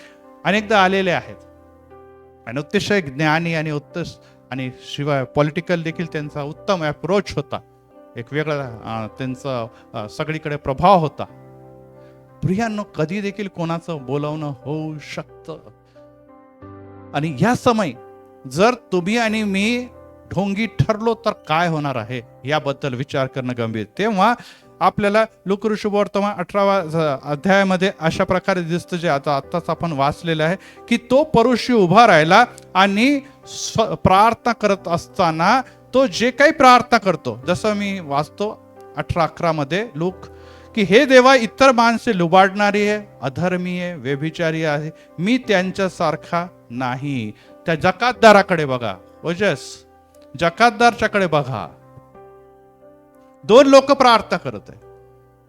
अनेकदा आलेले आहेत आणि अतिशय ज्ञानी आणि शिवाय पॉलिटिकल देखील त्यांचा उत्तम अप्रोच होता, एक वेगळा त्यांचा सगळीकडे प्रभाव होता. प्रियांनो, कधी देखील कोणाचं बोलवणं होऊ शकतं. आणि या समय जर तुम्ही आणि मी ढोंगी ठरलो तर काय होणार आहे याबद्दल विचार करणं गंभीर. तेव्हा आपल्याला लूका शुभवर्तमान 18व्या अध्यायामध्ये अशा प्रकारे दिसतं, जे आताच आपण वाचलेलं आहे, की तो परुषी उभा राहिला आणि प्रार्थना करत असताना तो जे काही प्रार्थना करतो, जसं मी वाचतो 18:11 मध्ये लूक, की हे देवा, इतर माणसे लुबाडणारी आहे, अधर्मी आहे, व्यभिचारी आहे, मी त्यांच्यासारखा नाही. त्या जकातदाराकडे बघा, ओजस जकातदारच्याकडे बघा. 2 लोक प्रार्थना करत आहे,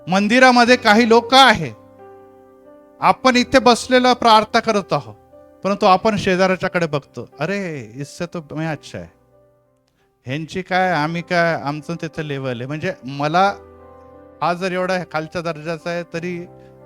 मंदिरामध्ये काही लोक आहे, आपण इथे बसलेलं प्रार्थना करत आहोत, परंतु आपण शेजाऱ्याच्याकडे बघतो, अरे इससे तो मैं अच्छा है, ह्यांची काय, आम्ही काय, आमचं तिथं लेवल आहे. म्हणजे मला हा जर एवढा खालच्या दर्जाचा आहे तरी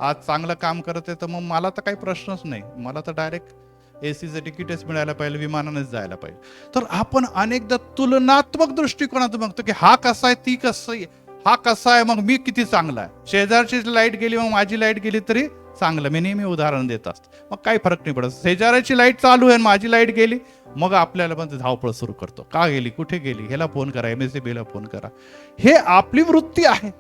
आज चांगलं काम करत आहे, तर मग मला तर काही प्रश्नच नाही, मला तर डायरेक्ट एसीचं तिकीटच मिळायला पाहिजे, विमानानेच जायला पाहिजे. तर आपण अनेकदा तुलनात्मक दृष्टिकोनातून बघतो की हा कसा आहे, ती कसं आहे, हा कसा आहे, मग मी किती चांगला आहे. शेजारची लाईट गेली मग माझी लाईट गेली तरी चांगलं. मी नेहमी उदाहरण देत असतो, मग काही फरक नाही पडत. शेजाऱ्याची लाईट चालू आहे माझी लाईट गेली, मग आपल्याला पण धावपळ सुरू करतो, का गेली, कुठे गेली, ह्याला फोन करा, MSCB ला फोन करा. हे आपली वृत्ती आहे.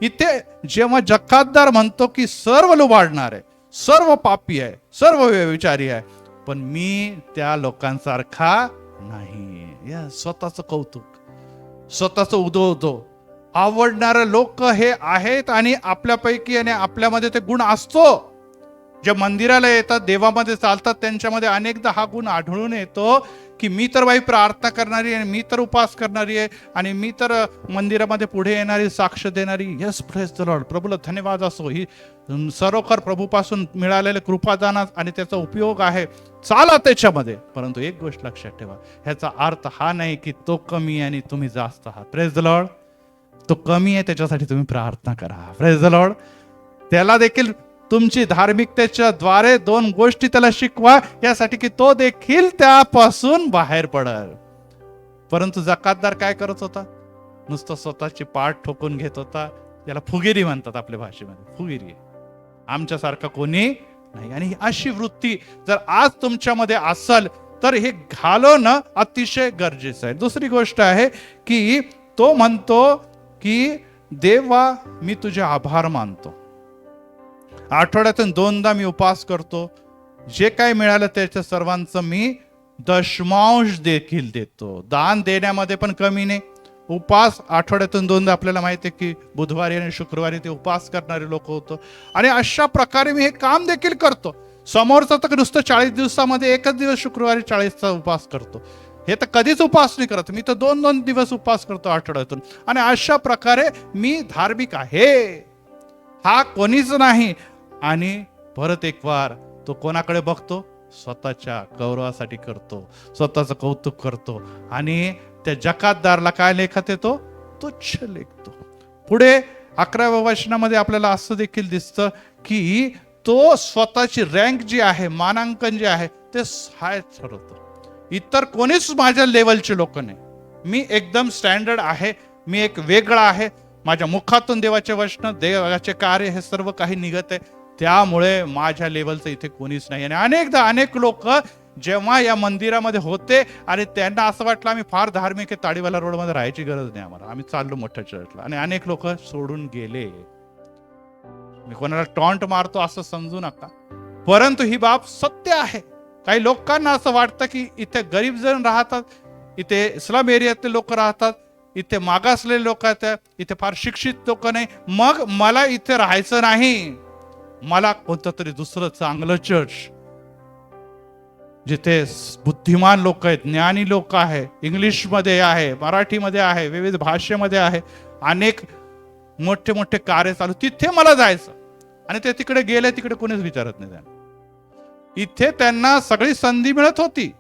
इथे जेव्हा जकातदार म्हणतो की सर्व लुबाडणार आहे, सर्व पापी आहे, सर्व व्यभिचारी आहे, पण मी त्या लोकांसारखा नाही. या स्वतःचं कौतुक, स्वतःचं उदो आवडणारे लोक हे आहेत. आणि आपल्यापैकी आणि आपल्यामध्ये ते गुण असतो. जे मंदिराला येतात, देवामध्ये चालतात, त्यांच्यामध्ये अनेकदा हा गुण आढळून येतो की मी तर बाई प्रार्थना करणारी आहे, मी तर उपास करणारी आहे, आणि मी तर मंदिरामध्ये पुढे येणारी, साक्ष देणारी. यस, प्रेज द लॉर्ड, प्रभूला धन्यवाद असो. ही सरोखर प्रभूपासून मिळालेले कृपादान आणि त्याचा उपयोग आहे, चाला त्याच्यामध्ये. परंतु एक गोष्ट लक्षात ठेवा, ह्याचा अर्थ हा नाही की तो कमी आणि तुम्ही जास्त आहात. Praise the Lord. तो कमी आहे त्याच्यासाठी तुम्ही प्रार्थना करा. Praise the Lord. त्याला देखील तुमची धार्मिकतेच्या द्वारे 2 गोष्टी त्याला शिकवा, यासाठी की तो देखील त्यापासून बाहेर पडेल. परंतु जकातदार काय करत होता? नुसतं स्वतःची पाठ ठोकून घेत होता. याला फुगिरी म्हणतात आपल्या भाषेमध्ये, फुगिरी. आमच्यासारखं कोणी नाही. आणि अशी वृत्ती जर आज तुमच्यामध्ये असेल तर हे घालवणं अतिशय गरजेचं आहे. दुसरी गोष्ट आहे की तो म्हणतो की देवा, मी तुझे आभार मानतो, आठवड्यातून 2दा मी उपवास करतो, जे काय मिळालं त्याच्या सर्वांचं मी दशमांश देखील देतो. दान देण्यामध्ये पण कमी नाही. उपास आठवड्यातून 2दा, आपल्याला माहिती आहे की बुधवारी आणि शुक्रवारी ते उपास करणारे लोक होतो. आणि अशा प्रकारे मी हे काम देखील करतो. समोरचा तर नुसतं 40 दिवसामध्ये एकच दिवस शुक्रवारी 40चा उपास करतो. हे तर कधीच उपास नाही करत. मी तर 2-2 दिवस उपास करतो आठवड्यातून. आणि अशा प्रकारे मी धार्मिक आहे, हा कोणीच नाही. आणि परत एक वार तो कोणाकडे बघतो? स्वतःच्या गौरवासाठी करतो, स्वतःचं कौतुक करतो. आणि त्या जकातदारला काय लेखत येतो? तुच्छ लेखतो. पुढे 11व्या वचनामध्ये आपल्याला असं देखील दिसतं की तो स्वतःची रँक जी आहे, मानांकन जे आहे ते हाय ठरवतो. इतर कोणीच माझ्या लेवलचे लोक नाही, मी एकदम स्टँडर्ड आहे, मी एक वेगळा आहे. माझ्या मुखातून देवाचे वचन, देवाचे कार्य हे सर्व काही निघत आहे. त्यामुळे माझ्या लेवलचं इथे कोणीच नाही. आणि अनेकदा अनेक लोक जेव्हा या मंदिरामध्ये होते आणि त्यांना असं वाटलं आम्ही फार धार्मिक आहे, ताडीवाला रोडमध्ये राहायची गरज नाही आम्हाला, आम्ही चाललो मोठ्या चर्चला, आणि अनेक लोक सोडून गेले. मी कोणाला टॉन्ट मारतो असं समजू नका, परंतु ही बाब सत्य आहे. काही लोकांना असं वाटतं की इथे गरीब जण राहतात, इथे इस्लाम एरियातले लोक राहतात, इथे मागासलेले लोक आहेत, इथे फार शिक्षित लोक नाही, मग मला इथे राहायचं नाही. मला कोणतं तरी दुसरं चांगलं चर्च, जिथे बुद्धिमान लोक आहेत, ज्ञानी लोक आहे, इंग्लिशमध्ये आहे, मराठीमध्ये आहे, विविध भाषेमध्ये आहे, अनेक मोठे मोठे कार्य चालू, तिथे मला जायचं. आणि ते तिकडे गेले, तिकडे कोणीच विचारत नाही त्यांना. इथे त्यांना सगळी संधी मिळत होती,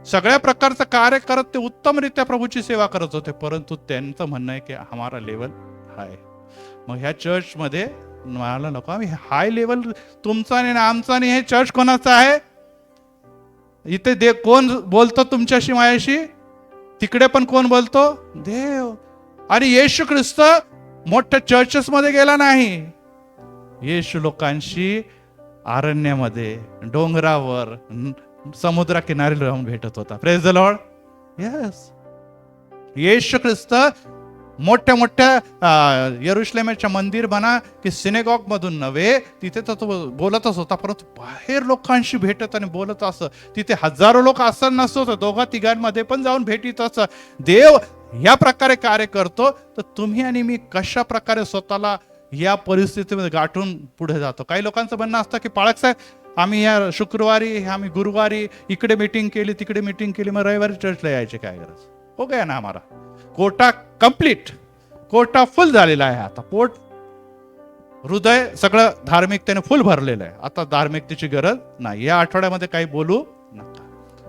सगळ्या प्रकारचं कार्य करत ते उत्तमरित्या प्रभूची सेवा करत होते, परंतु त्यांचं म्हणणं आहे की हमारा लेवल हाय. मग ह्या चर्च मध्ये मला नको, आम्ही हाय लेवल तुमचा आणि आमचा नाही, हे चर्च कोणाचं आहे? इथे कोण बोलतो तुमच्याशी माझ्याशी? तिकडे पण कोण बोलतो? देव. आणि येशू ख्रिस्त मोठ्या चर्चेस मध्ये गेला नाही, येशू लोकांशी अरण्यामध्ये, डोंगरावर, समुद्रा किनारी राहून भेटत होता. Praise the lord. यस, येशू ख्रिस्त मोठ्या मोठ्या यरुशलेमच्या मंदिर म्हणा की सिनेगॉग मधून नव्हे, तिथे तर तो बोलतच होता, परंतु बाहेर लोकांशी भेटत आणि बोलत असं. तिथे हजारो लोक असं नसतं, 2-3 पण जाऊन भेटीत असं. देव या प्रकारे कार्य करतो. तर तुम्ही आणि मी कशा प्रकारे स्वतःला या परिस्थितीमध्ये गाठून पुढे जातो? काही लोकांचं म्हणणं असतं की पाळक साहेब, आम्ही या शुक्रवारी, आम्ही गुरुवारी इकडे मीटिंग केली, तिकडे मीटिंग केली, मग रविवारी चर्चला यायचे काय गरज? हो गया ना हमारा कोटा कंप्लीट, कोटा फुल झालेला आहे. आता पोट, हृदय सगळं धार्मिकतेने फुल भरलेलं आहे. आता धार्मिकतेची गरज नाही. या आठवड्यामध्ये काही बोलू नका.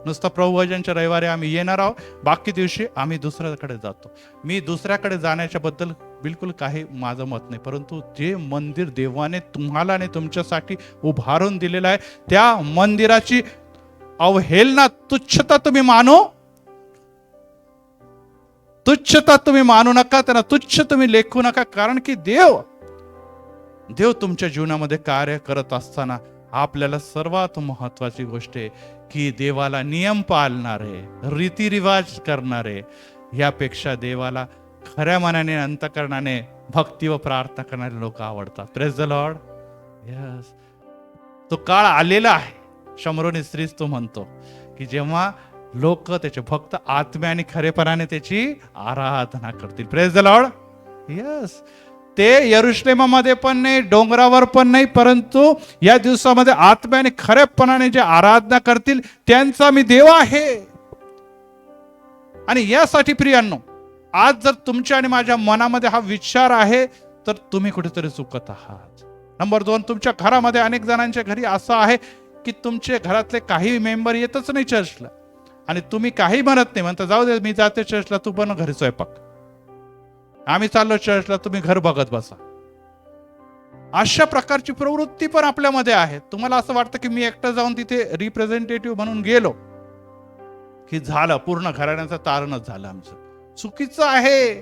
नुसतं प्रभुभजनच्या रविवारी आम्ही येणार आहोत, बाकी दिवशी आम्ही दुसऱ्याकडे जातो. मी दुसऱ्याकडे जाण्याच्या बद्दल बिलकुल काही माझं मत नाही, परंतु जे मंदिर देवाने तुम्हाला आणि तुमच्यासाठी उभारून दिलेलं आहे, त्या मंदिराची अवहेलना, तुच्छता तुम्ही मानू नका, त्यांना तुच्छ तुम्ही लेखू नका. कारण की देव तुमच्या जीवनामध्ये कार्य करत असताना आपल्याला सर्वात महत्वाची गोष्ट आहे की देवाला नियम पाळणारे, रीतिरिवाज करणारे, यापेक्षा देवाला खऱ्या मनाने, अंतःकरणाने भक्ती व प्रार्थना करणारे लोक आवडतात. Praise the lord. यस, तो काळ आलेला आहे. शमरोनी स्त्रीच तो म्हणतो की जेव्हा लोक, त्याचे भक्त आत्म्याने खरेपणाने त्याची आराधना करतील. Praise the lord. यस, ते यरुशलेमामध्ये पण नाही, डोंगरावर पण नाही, परंतु या दिवसामध्ये आत्म्याने खरेपणाने जे आराधना करतील त्यांचा मी देव आहे. आणि यासाठी प्रियांनो, आज जर तुमच्या आणि माझ्या मनामध्ये हा विचार आहे तर तुम्ही कुठेतरी चुकत आहात. नंबर 2, तुमच्या घरामध्ये, अनेक जणांच्या घरी असं आहे की तुमच्या घरातले काही मेंबर येतच नाही चर्चला, आणि तुम्ही काही म्हणत नाही, म्हणता जाऊ दे, मी जाते चर्चला, तू पण घरी स्वयंपाक, आम्ही चाललो चर्चला, तुम्ही घर बघत बसा. अशा प्रकारची प्रवृत्ती पण आपल्यामध्ये आहे. तुम्हाला असं वाटतं की मी एकटं जाऊन तिथे रिप्रेझेंटेटिव्ह म्हणून गेलो की झालं, पूर्ण घराण्याचं तारणच झालं आमचं. चुकीचं आहे.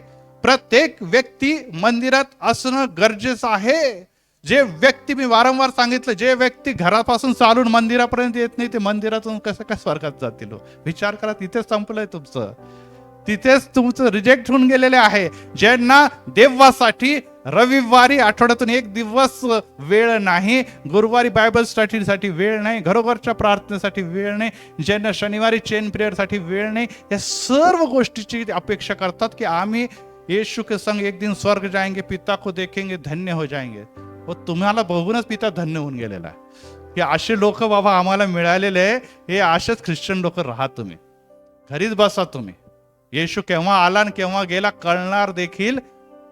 प्रत्येक व्यक्ती मंदिरात असणं गरजेचं आहे. जे व्यक्ती, मी वारंवार सांगितलं, जे व्यक्ती घरापासून चालून मंदिरापर्यंत येत नाही, ते मंदिरातून कसं काय स्वर्गात जातील? विचार करा. तिथेच संपलंय तुमचं, तिथेच तुमचं रिजेक्ट होऊन गेलेले आहे. ज्यांना देवासाठी रविवारी आठवड्यातून एक दिवस वेळ नाही, गुरुवारी बायबल स्टडीसाठी वेळ नाही, घरोघरच्या प्रार्थनेसाठी वेळ नाही, ज्यांना शनिवारी चेन प्रेयरसाठी वेळ नाही, या सर्व गोष्टीची अपेक्षा करतात की आम्ही येशू के संग एक दिन स्वर्ग जाएंगे, पिता को देखेंगे, धन्य हो जाएंगे. व तुम्हाला बघूनच पिता धन्य होऊन गेलेला आहे की असे लोक बाबा आम्हाला मिळालेले आहे. हे असेच ख्रिश्चन लोक राहा, तुम्ही घरीच बसा, तुम्ही येशू केव्हा आला आणि केव्हा गेला कळणार देखील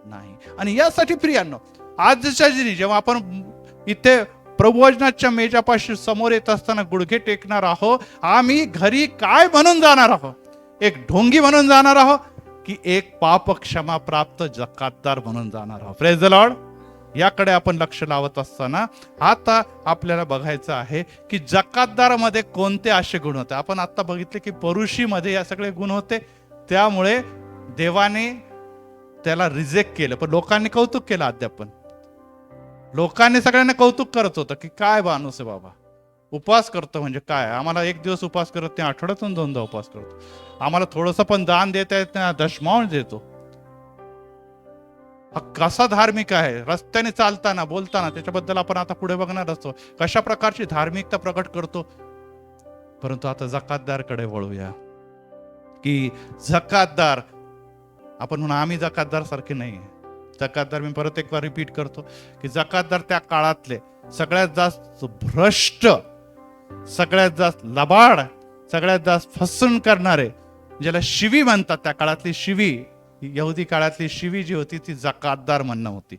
नाही. आणि यासाठी प्रियांनो, आजच्या दिनी जेव्हा आपण इथे प्रभुवचनाच्या मेजापाशी समोर येत असताना गुडघे टेकणार आहोत, आम्ही घरी काय म्हणून जाणार आहोत? एक ढोंगी म्हणून जाणार आहोत की एक पाप क्षमा प्राप्त जकातदार म्हणून जाणार आहोत? Praise the Lord. याकडे आपण लक्ष लावत असताना आता आपल्याला बघायचं आहे की जकातदारामध्ये कोणते असे गुण होते. आपण आता बघितले की परुषीमध्ये या सगळे गुण होते, त्यामुळे देवाने त्याला रिजेक्ट केलं. पण लोकांनी कौतुक केलं. अद्यापन लोकांनी सगळ्यांना कौतुक करत होतं की काय माणूस आहे बाबा, उपवास करतो म्हणजे काय, आम्हाला एक दिवस उपवास करत नाही, आठवड्यातून 2दा उपवास करतो, आम्हाला थोडंसं पण दान देता येत नाही, दशमांश देतो. हा कसा धार्मिक आहे? रस्त्याने चालताना बोलताना त्याच्याबद्दल आपण आता पुढे बघणार असतो कशा प्रकारची धार्मिकता प्रकट करतो. परंतु आता जकातदारकडे वळूया की जकातदार, आपण म्हणून आम्ही जकातदार सारखे नाही. जकातदार, मी परत एक बार रिपीट करतो की जकातदार त्या काळातले सगळ्यात जास्त भ्रष्ट, सगळ्यात जास्त लबाड, सगळ्यात जास्त फसवणूक करणारे, ज्याला शिवी म्हणतात, त्या काळातली शिवी, यहुदी काळातली शिवी जी होती ती जकातदार म्हणणं होती.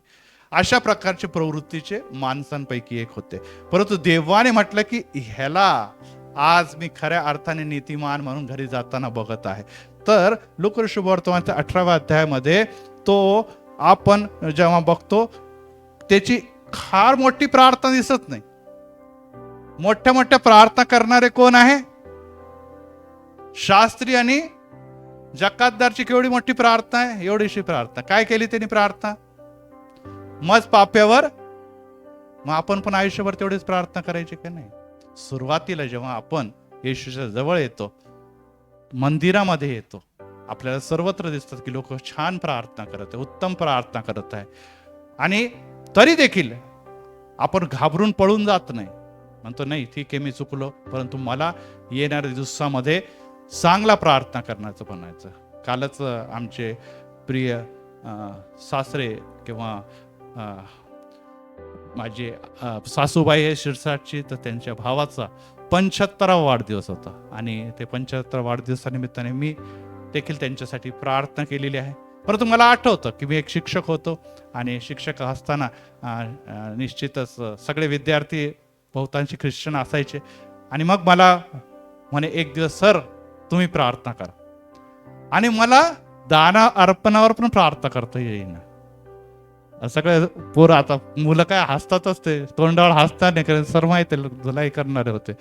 अशा प्रकारचे प्रवृत्तीचे माणसांपैकी एक होते. परंतु देवाने म्हटलं की ह्याला आज मी खऱ्या अर्थाने नीतिमान म्हणून घरी जाताना बघत आहे. तर लूका शुभवर्तमानाच्या 18व्या अध्यायामध्ये तो आपण जेव्हा बघतो त्याची फार मोठी प्रार्थना दिसत नाही. मोठ्या मोठ्या प्रार्थना करणारे कोण आहे? शास्त्री आणि जकातदारची केवढी मोठी प्रार्थना आहे, एवढीशी प्रार्थना. काय केली त्यांनी प्रार्थना? मज पाप्यावर. मग आपण पण आयुष्यभर तेवढीच प्रार्थना करायची का नाही? सुरुवातीला जेव्हा आपण येशूच्या जवळ येतो, मंदिरामध्ये येतो, आपल्याला सर्वत्र दिसतात की लोक छान प्रार्थना करत आहे, उत्तम प्रार्थना करत आहे, आणि तरी देखील आपण घाबरून पळून जात नाही. म्हणतो नाही ठीक आहे मी चुकलो, परंतु मला येणाऱ्या दिवसामध्ये चांगला प्रार्थना करण्याचं बनायचं. कालच आमचे प्रिय सासरे किंवा माझे सासूबाई आहे शिरसाटची, तर त्यांच्या भावाचा 75वा वाढदिवस होता आणि ते 75 वाढदिवसानिमित्ताने मी देखील त्यांच्यासाठी प्रार्थना केलेली आहे. परंतु मला आठवतं की मी एक शिक्षक होतो आणि शिक्षक असताना निश्चितच सगळे विद्यार्थी बहुतांशी ख्रिश्चन असायचे आणि मग मला म्हणे एक दिवस सर तुम्ही प्रार्थना करा, आणि मला दाना अर्पणावर पण प्रार्थना करता येईना. सगळे पोरं आता मुलं काय हसतातच, ते तोंडावर हसतात नाही, कारण सर माहिती धुलाई करणारे होते,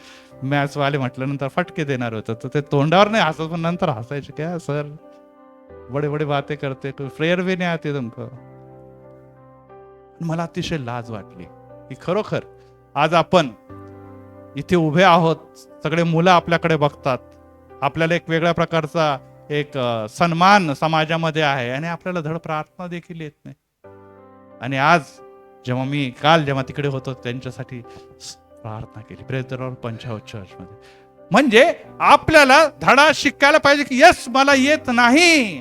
मॅथ्स वाले म्हटल्यानंतर फटके देणार होते, तर ते तोंडावर नाही हसत पण नंतर हसायचे, क्या सर बडे बडे बातें करते, प्रेयर भी नाही आते तुमको. मला अतिशय लाज वाटली की खरोखर आज आपण इथे उभे आहोत, सगळे मुलं आपल्याकडे बघतात, आपल्याला एक वेगळ्या प्रकारचा एक सन्मान समाजामध्ये आहे आणि आपल्याला धड प्रार्थना देखील येत नाही. आणि आज जेव्हा मी काल जेव्हा तिकडे होतो त्यांच्यासाठी प्रार्थना केली प्रेज द लॉर्ड पंचावत चर्चमध्ये. म्हणजे आपल्याला धडा शिकायला पाहिजे की यस मला येत नाही,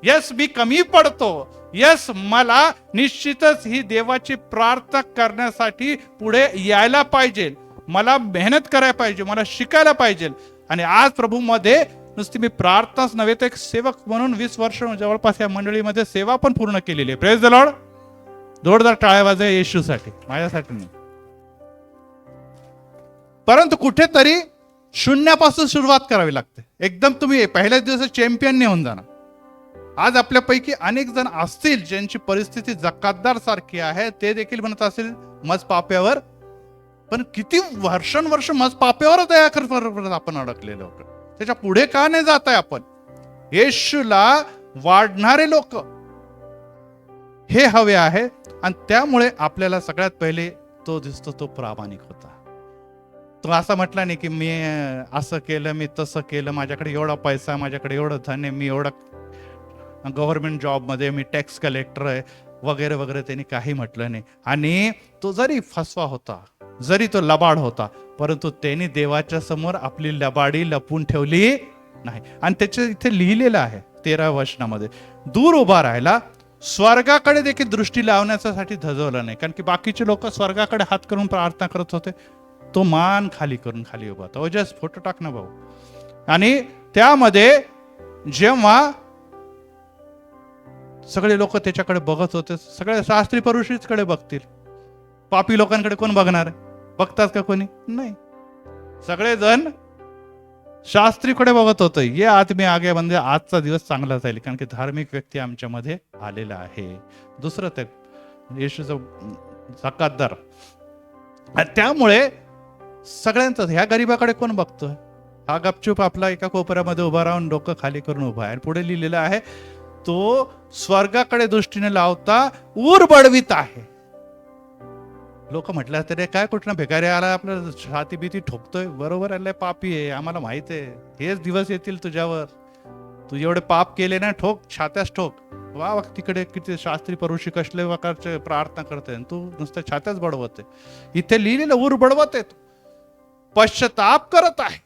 यस मी कमी पडतो, यस मला निश्चितच ही देवाची प्रार्थना करण्यासाठी पुढे यायला पाहिजे, मला मेहनत करायला पाहिजे, मला शिकायला पाहिजे. आणि आज प्रभूमध्ये नुसती मी प्रार्थनाच नव्हे तर एक सेवक म्हणून 20 वर्ष जवळपास या मंडळीमध्ये सेवा पण पूर्ण केलेली आहे. Praise the Lord. जोरदार टाळ्या वाजवा येशूसाठी, माझ्यासाठी नाही. परंतु कुठेतरी शून्यापासून सुरुवात करावी लागते. एकदम तुम्ही पहिल्याच दिवस चॅम्पियन नाही होऊन जाणार. आज आपल्यापैकी अनेक जण असतील ज्यांची परिस्थिती जकातदार सारखी आहे, ते देखील म्हणत असतील मज पाप्यावर, पण किती वर्षानुवर्ष मज पाप्यावर दया करत आपण अडकलेलो आहोत. त्याच्या पुढे का नाही जात आहे आपण? येशूला वाढणारे लोक हे हवे आहे, आणि त्यामुळे आपल्याला सगळ्यात पहिले तो दिसतो तो प्रामाणिक होता. तो असं म्हटला नाही की मी असं केलं, मी तसं केलं, माझ्याकडे एवढा पैसा, माझ्याकडे एवढं धन आहे, मी एवढं गव्हर्नमेंट जॉबमध्ये, मी टॅक्स कलेक्टर आहे. वगैरे वगैरे त्यांनी काही म्हटलं नाही. आणि तो जरी फसवा होता, जरी तो लबाड होता, परंतु त्यांनी देवाच्या समोर आपली लबाडी लपून ठेवली नाही. आणि त्याच्या इथे लिहिलेलं आहे 13व्या वचनामध्ये, दूर उभा राहायला, स्वर्गाकडे देखील दृष्टी लावण्यासाठी धजवलं नाही. कारण की बाकीचे लोक स्वर्गाकडे हात करून प्रार्थना करत होते, तो मान खाली करून खाली उभा होता. ओजस फोटो टाक ना भाऊ. आणि त्यामध्ये जेव्हा सगळे लोक त्याच्याकडे बघत होते, सगळे शास्त्री पुरुषीकडे बघतील, पापी लोकांकडे कोण बघणार? बघतात का कोणी? नाही. सगळेजण शास्त्रीकडे बघत होतं. ये आदमी आगे, म्हणजे आजचा दिवस चांगला जाईल, कारण की धार्मिक व्यक्ती आमच्यामध्ये आलेला आहे. दुसरं ते येशूचं जकातदार. त्यामुळे सगळ्यांचं, ह्या गरीबाकडे कोण बघतोय? हा गपचूप आपला एका कोपऱ्यामध्ये उभा राहून डोकं खाली करून उभा आहे. पुढे लिहिलेलं आहे, तो स्वर्गाकडे दृष्टीने लावता ऊर बडवीत आहे. लोक म्हटलं तरी काय, कुठला भिकारी आला आपलं छाती भीती ठोकतोय, बरोबर आलंय, पापी आहे, आम्हाला माहित आहे, हेच दिवस येतील तुझ्यावर, तू एवढे पाप केले ना, ठोक, छात्यास ठोक. वा, तिकडे किती शास्त्री परुषी कसले प्रकारचे प्रार्थना करते, तू नुसतं छात्याच बडवते. इथे लिहिलेलं ऊर बडवत आहे, पश्चाताप करत आहे.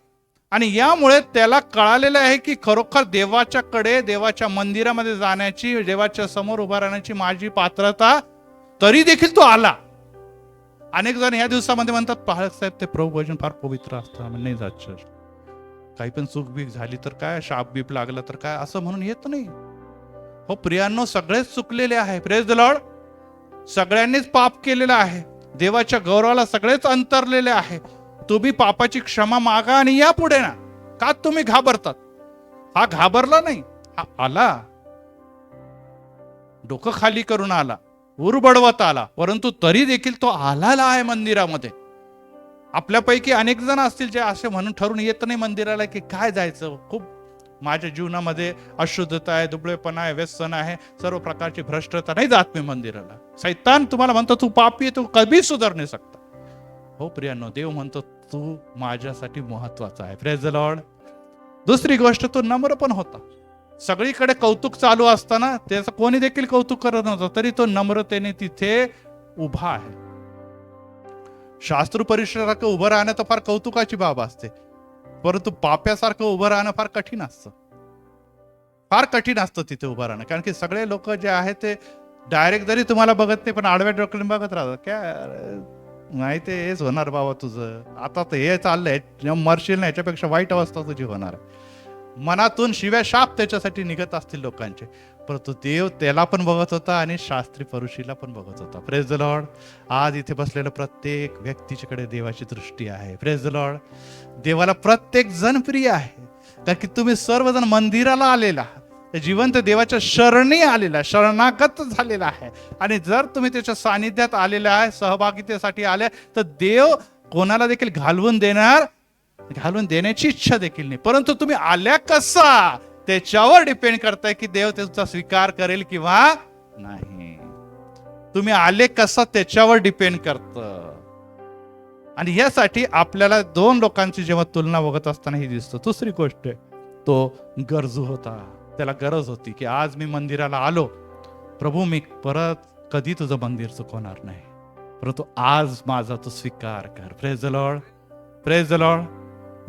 आणि यामुळे त्याला कळालेलं आहे की खरोखर देवाच्याकडे, देवाच्या मंदिरामध्ये जाण्याची, देवाच्या समोर उभा राहण्याची माझी पात्रता, तरी देखील तो आला. अनेक जण या दिवसामध्ये म्हणतात, पाळक साहेब ते प्रभू भजन फार पवित्र असतं, आम्ही नाही जात चर्च, काही पण चूक बीक झाली तर काय, शाप बीप लागला तर काय, असं म्हणून येत नाही. हो प्रियांनो, सगळेच चुकलेले आहे. Praise the Lord. सगळ्यांनीच पाप केलेलं आहे, देवाच्या गौरवाला सगळेच अंतरलेले आहे. तुम्ही पापाची क्षमा मागा आणि या पुढे ना. का तुम्ही घाबरतात? हा घाबरला नाही, हा आला, डोकं खाली करून आला, ऊर बडवत आला, परंतु तरी देखील तो आलेला आहे मंदिरामध्ये. आपल्यापैकी अनेक जण असतील जे असे म्हणून ठरून येत नाही मंदिराला, की काय जायचं, खूप माझ्या जीवनामध्ये अशुद्धता आहे, दुबळेपणा आहे, व्यसन आहे, सर्व प्रकारची भ्रष्टता, नाही जात मी मंदिराला. सैतान तुम्हाला म्हणतो तू पापी आहे, तू कधी सुधारू नाही शकता. हो प्रियांनो, देव म्हणतो तू माझ्यासाठी महत्वाचा आहे. Praise the Lord. दुसरी गोष्ट, तो नम्र पण होता. सगळीकडे कौतुक चालू असताना त्याचं कोणी देखील कौतुक करत नव्हतं, तरी तो नम्रतेने तिथे उभा आहे. शास्त्र परिषदासारखं उभं राहणं तर फार कौतुकाची बाब असते, परंतु पाप्यासारखं उभं राहणं फार कठीण असतं. फार कठीण असतं तिथे उभं राहणं. कारण की सगळे लोक जे आहेत ते डायरेक्ट जरी तुम्हाला बघत नाही, पण आडव्या डोक्याने बघत राहतात. काय नाही, ते हेच होणार बाबा तुझं, आता तर हे चाललंय, मरशील ना, याच्यापेक्षा वाईट अवस्था तुझी होणार. मनातून शिव्या शाप त्याच्यासाठी निघत असतील लोकांचे, परंतु देव त्याला पण बघत होता आणि शास्त्री परुषीला पण बघत होता. Praise the Lord. आज इथे बसलेलं प्रत्येक व्यक्तीच्याकडे देवाची दृष्टी आहे. Praise the Lord. देवाला प्रत्येक जण प्रिय आहे, कारण की तुम्ही सर्वजण मंदिराला आलेला, जिवंत देवाच्या शरणी आलेला, शरणागत झालेला आहे. आणि जर तुम्ही त्याच्या सानिध्यात आलेला आहे, सहभागितेसाठी आले, तर देव कोणाला देखील घालवून देण्याची इच्छा देखील नाही. परंतु तुम्ही आल्या कसा, त्याच्यावर डिपेंड करताय की देव त्याचा स्वीकार करेल किंवा नाही. तुम्ही आले कसा त्याच्यावर डिपेंड करतं. आणि यासाठी आपल्याला दोन लोकांची जेव्हा तुलना बघत असताना ही दिसतो. दुसरी गोष्ट, तो गरजू होता. त्याला गरज होती की आज मी मंदिराला आलो, प्रभू मी परत कधी तुझं मंदिर चुकवणार नाही, परंतु आज माझा तू स्वीकार कर. Praise the lord. Praise the lord.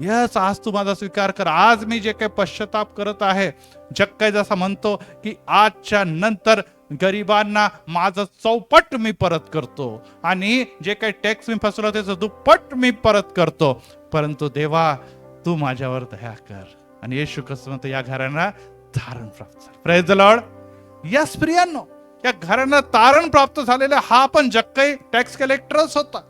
Yes, आज तू माझा स्वीकार कर. आज मी जे काही पश्चाताप करत आहे, जग काय जसा म्हणतो की आजच्या नंतर गरिबांना माझं चौपट मी परत करतो, आणि जे काही टॅक्स मी फसवलं त्याचं दुप्पट मी परत करतो, परंतु देवा तू माझ्यावर दया कर. आणि येशू ख्रिस्त म्हणतो या घरांना तारण प्राप्त झालं. Praise the lord. यस प्रियांनो, या घरांना तारण प्राप्त झालेला हा पण जक्कई टॅक्स कलेक्टरच होता.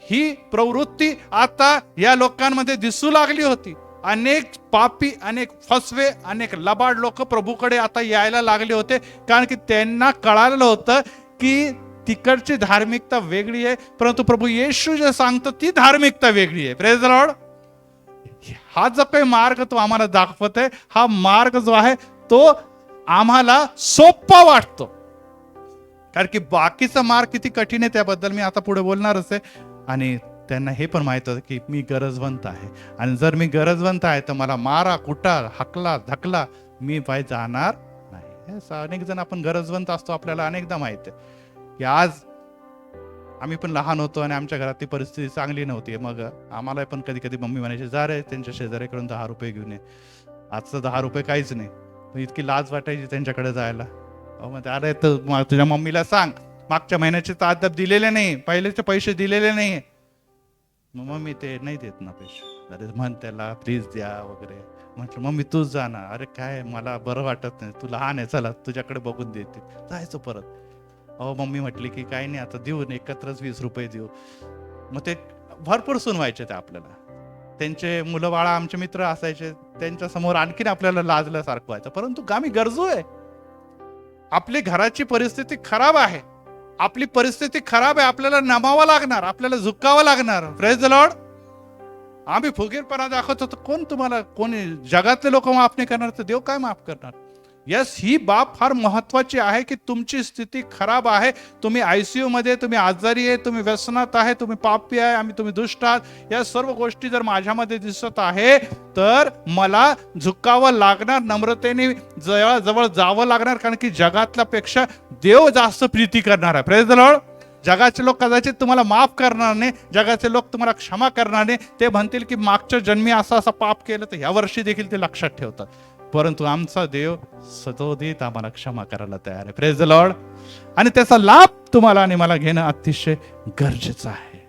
ही प्रवृत्ती आता या लोकांमध्ये दिसू लागली होती. अनेक पापी, अनेक फसवे, अनेक लबाड लोक प्रभूकडे आता यायला लागले होते, कारण की त्यांना कळालं होतं की तिकडची धार्मिकता वेगळी आहे, परंतु प्रभू येशू जे सांगतो ती धार्मिकता वेगळी आहे. Praise the Lord. हा जो काही मार्ग तो आम्हाला दाखवत आहे, हा मार्ग जो आहे तो आम्हाला सोपा वाटतो, कारण की बाकीचा मार्ग किती कठीण आहे त्याबद्दल मी आता पुढे बोलणारच आहे. आणि त्यांना हे पण माहित होतं की मी गरजवंत आहे, आणि जर मी गरजवंत आहे तर मला मारा, कुटा, हकला, धकला, मी पाय जाणार नाही. अनेक जण आपण गरजवंत असतो, आपल्याला अनेकदा माहिती आहे की आज आम्ही पण लहान होतो आणि आमच्या घरातली परिस्थिती चांगली नव्हती. मग आम्हाला पण कधी कधी मम्मी म्हणायची, जा रे त्यांच्या शेजाऱ्याकडून 10 रुपये घेऊन ये. आजचं 10 रुपये काहीच नाही, पण इतकी लाज वाटायची त्यांच्याकडे जायला. मग अरे तर तुझ्या मम्मीला सांग, मागच्या महिन्याचे तादब दिलेले नाही, पहिलेचे पैसे दिलेले नाही. मग मम्मी ते नाही देत ना पैसे. अरे म्हण त्याला प्लीज द्या वगैरे. म्हटलं मम्मी तूच जा ना. अरे काय मला बरं वाटत नाही, तू लहान आहे, चला तुझ्याकडे बघून देते. जायचं परत. अहो मम्मी म्हटली की काही नाही आता देऊ, एकत्रच 20 रुपये देऊ. मग ते भरपूर सुनवायचे ते आपल्याला. त्यांचे मुलं बाळा आमचे मित्र असायचे, त्यांच्या समोर आणखीन आपल्याला लाजल्यासारखं व्हायचं. परंतु आम्ही गरजू आहे, आपली घराची परिस्थिती खराब आहे, आपली परिस्थिती खराब आहे, आपल्याला नमावं लागणार, आपल्याला झुकावं लागणार. Praise the Lord. आम्ही फुगीरपणा दाखवतो तर कोण तुम्हाला, कोणी जगातले लोक माफ नाही करणार तर देव काय माफ करणार? यस, ही बाब फार महत्वाची आहे की तुमची स्थिती खराब आहे, तुम्ही ICU मध्ये, तुम्ही आजारी आहे, तुम्ही व्यसनात आहे, तुम्ही पापी आहे, तुम्ही दुष्ट आहात. या सर्व गोष्टी जर माझ्यामध्ये दिसत आहे तर मला झुकावं लागणार, नम्रतेने जवळ जावं लागणार, कारण की जगातल्यापेक्षा देव जास्त प्रीती करणार आहे. Praise the Lord. जगाचे लोक कदाचित तुम्हाला माफ करणार नाही, जगाचे लोक तुम्हाला क्षमा करणार नाही. ते म्हणतील की मागच्या जन्मी असं पाप केलं तर ह्या वर्षी देखील ते लक्षात ठेवतात. परंतु आमचा देव सदोदित आम्हाला क्षमा करायला तयार आहे. Praise the Lord. आणि त्याचा लाभ तुम्हाला आणि मला घेणं अतिशय गरजेचं आहे,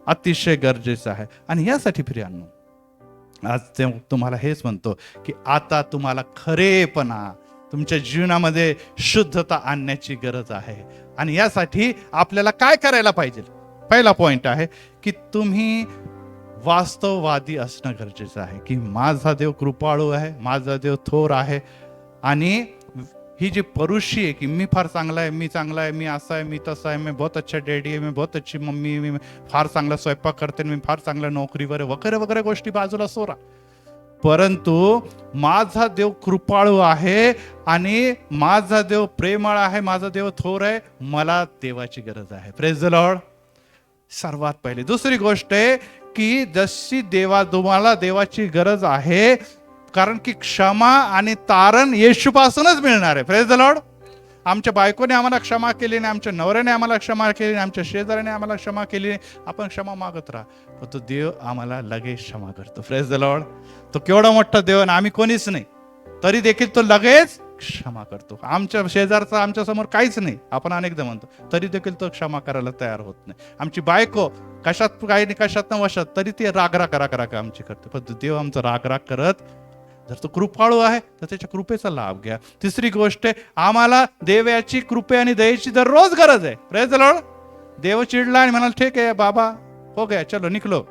अतिशय गरजेचं आहे. आणि यासाठी प्रियांनो आज ते तुम्हाला हेच म्हणतो की आता तुम्हाला खरेपणा तुमच्या जीवनामध्ये शुद्धता आणण्याची गरज आहे. आणि यासाठी आपल्याला काय करायला पाहिजे? पहिला पॉइंट आहे की तुम्ही वास्तववादी असणं गरजेचं आहे की माझा देव कृपाळू आहे, माझा देव थोर आहे. आणि ही जी परुषी आहे की मी फार चांगला आहे, मी चांगला आहे, मी असा आहे, मी तसा आहे, मी बहुत अच्छा डॅडी आहे, मी बहुत अच्छी मम्मी, मी फार चांगला स्वयंपाक करते, मी फार चांगल्या नोकरीवर आहे वगैरे वगैरे गोष्टी बाजूला सोरा. परंतु माझा देव कृपाळू आहे आणि माझा देव प्रेमळ आहे, माझा देव थोर आहे, मला देवाची गरज आहे. Praise the Lord. सर्वात पहिले. दुसरी गोष्ट आहे की जशी तुम्हाला देवाची गरज आहे, कारण की क्षमा आणि तारण येशूपासूनच मिळणार आहे. Praise the Lord. आमच्या बायकोने आम्हाला क्षमा केली नाही, आमच्या नवऱ्याने आम्हाला क्षमा केली नाही, आमच्या शेजाऱ्याने आम्हाला क्षमा केली नाही. आपण क्षमा मागत राहा, पण तो देव आम्हाला लगेच क्षमा करतो. Praise the Lord. तो केवढा मोठा देव आणि आम्ही कोणीच नाही, तरी देखील तो लगेच क्षमा करतो. आमच्या शेजारचा आमच्या समोर काहीच नाही, आपण अनेकदा म्हणतो, तरी देखील तो क्षमा करायला तयार होत नाही. आमची बायको कशात काही नाही, कशात न वशात, तरी ती राग आमची करते. पण देव आमचा राग करत. जर तो कृपाळू आहे तर त्याच्या कृपेचा लाभ घ्या. तिसरी गोष्ट आहे, आम्हाला देवाची कृपे आणि दयेची दररोज गरज आहे. Praise the lord. देव चिडला आणि म्हणाल ठीक आहे बाबा, हो गया, चलो निकलो,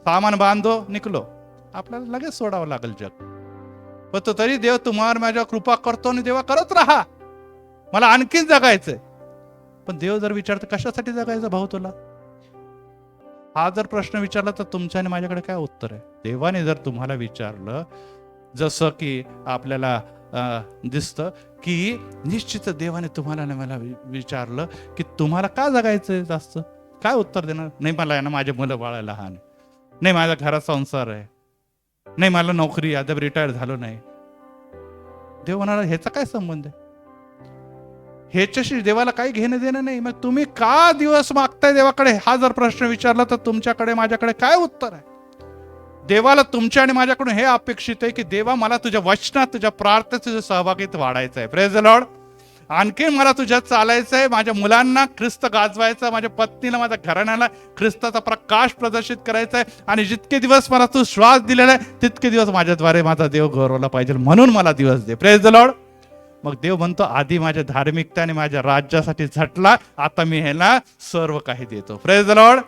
सामान बांधो, निकलो. आपल्याला लगेच सोडावं लागेल जग. पण तो तरी देव तुम्हाला माझ्या कृपा करतो आणि देवा करत राहा, मला आणखीन जगायचंय. पण देव जर विचारतो कशासाठी जगायचं भाऊ तुला, हा जर प्रश्न विचारला तर तुमच्या आणि माझ्याकडे काय उत्तर आहे? देवाने जर तुम्हाला विचारलं, जसं की आपल्याला दिसतं की निश्चित देवाने तुम्हाला आणि मला विचारलं की तुम्हाला का जगायचंय जास्त, काय उत्तर देणार? नाही मला आहे ना माझे मुलं बाळा लहान, नाही माझ्या घरात संसार आहे, नाही मला नोकरी, अद्याप रिटायर झालो नाही. देव म्हणाला ह्याचा काय संबंध आहे? ह्याच्याशी देवाला काही घेणं देणं नाही. मग तुम्ही का दिवस मागताय देवाकडे, हा जर प्रश्न विचारला तर तुमच्याकडे माझ्याकडे काय उत्तर आहे? देवाला तुमच्या आणि माझ्याकडून हे अपेक्षित आहे की देवा मला तुझ्या वचनात, तुझ्या प्रार्थनेत, तुझ्या सहभागीत वाढायचं आहे. Praise the Lord. आणखी मला तुझ्यात चालायचं आहे, माझ्या मुलांना ख्रिस्त गाजवायचा, माझ्या पत्नीला, माझ्या घराण्याला ख्रिस्ताचा प्रकाश प्रदर्शित करायचा आहे. आणि जितके दिवस मला तू श्वास दिलेला आहे तितके दिवस माझ्याद्वारे माझा देव गौरवला पाहिजे, म्हणून मला दिवस दे. Praise the Lord. मग देव म्हणतो आधी माझ्या धार्मिकता आणि माझ्या राज्यासाठी झटला, आता मी ह्याला सर्व काही देतो. Praise the Lord.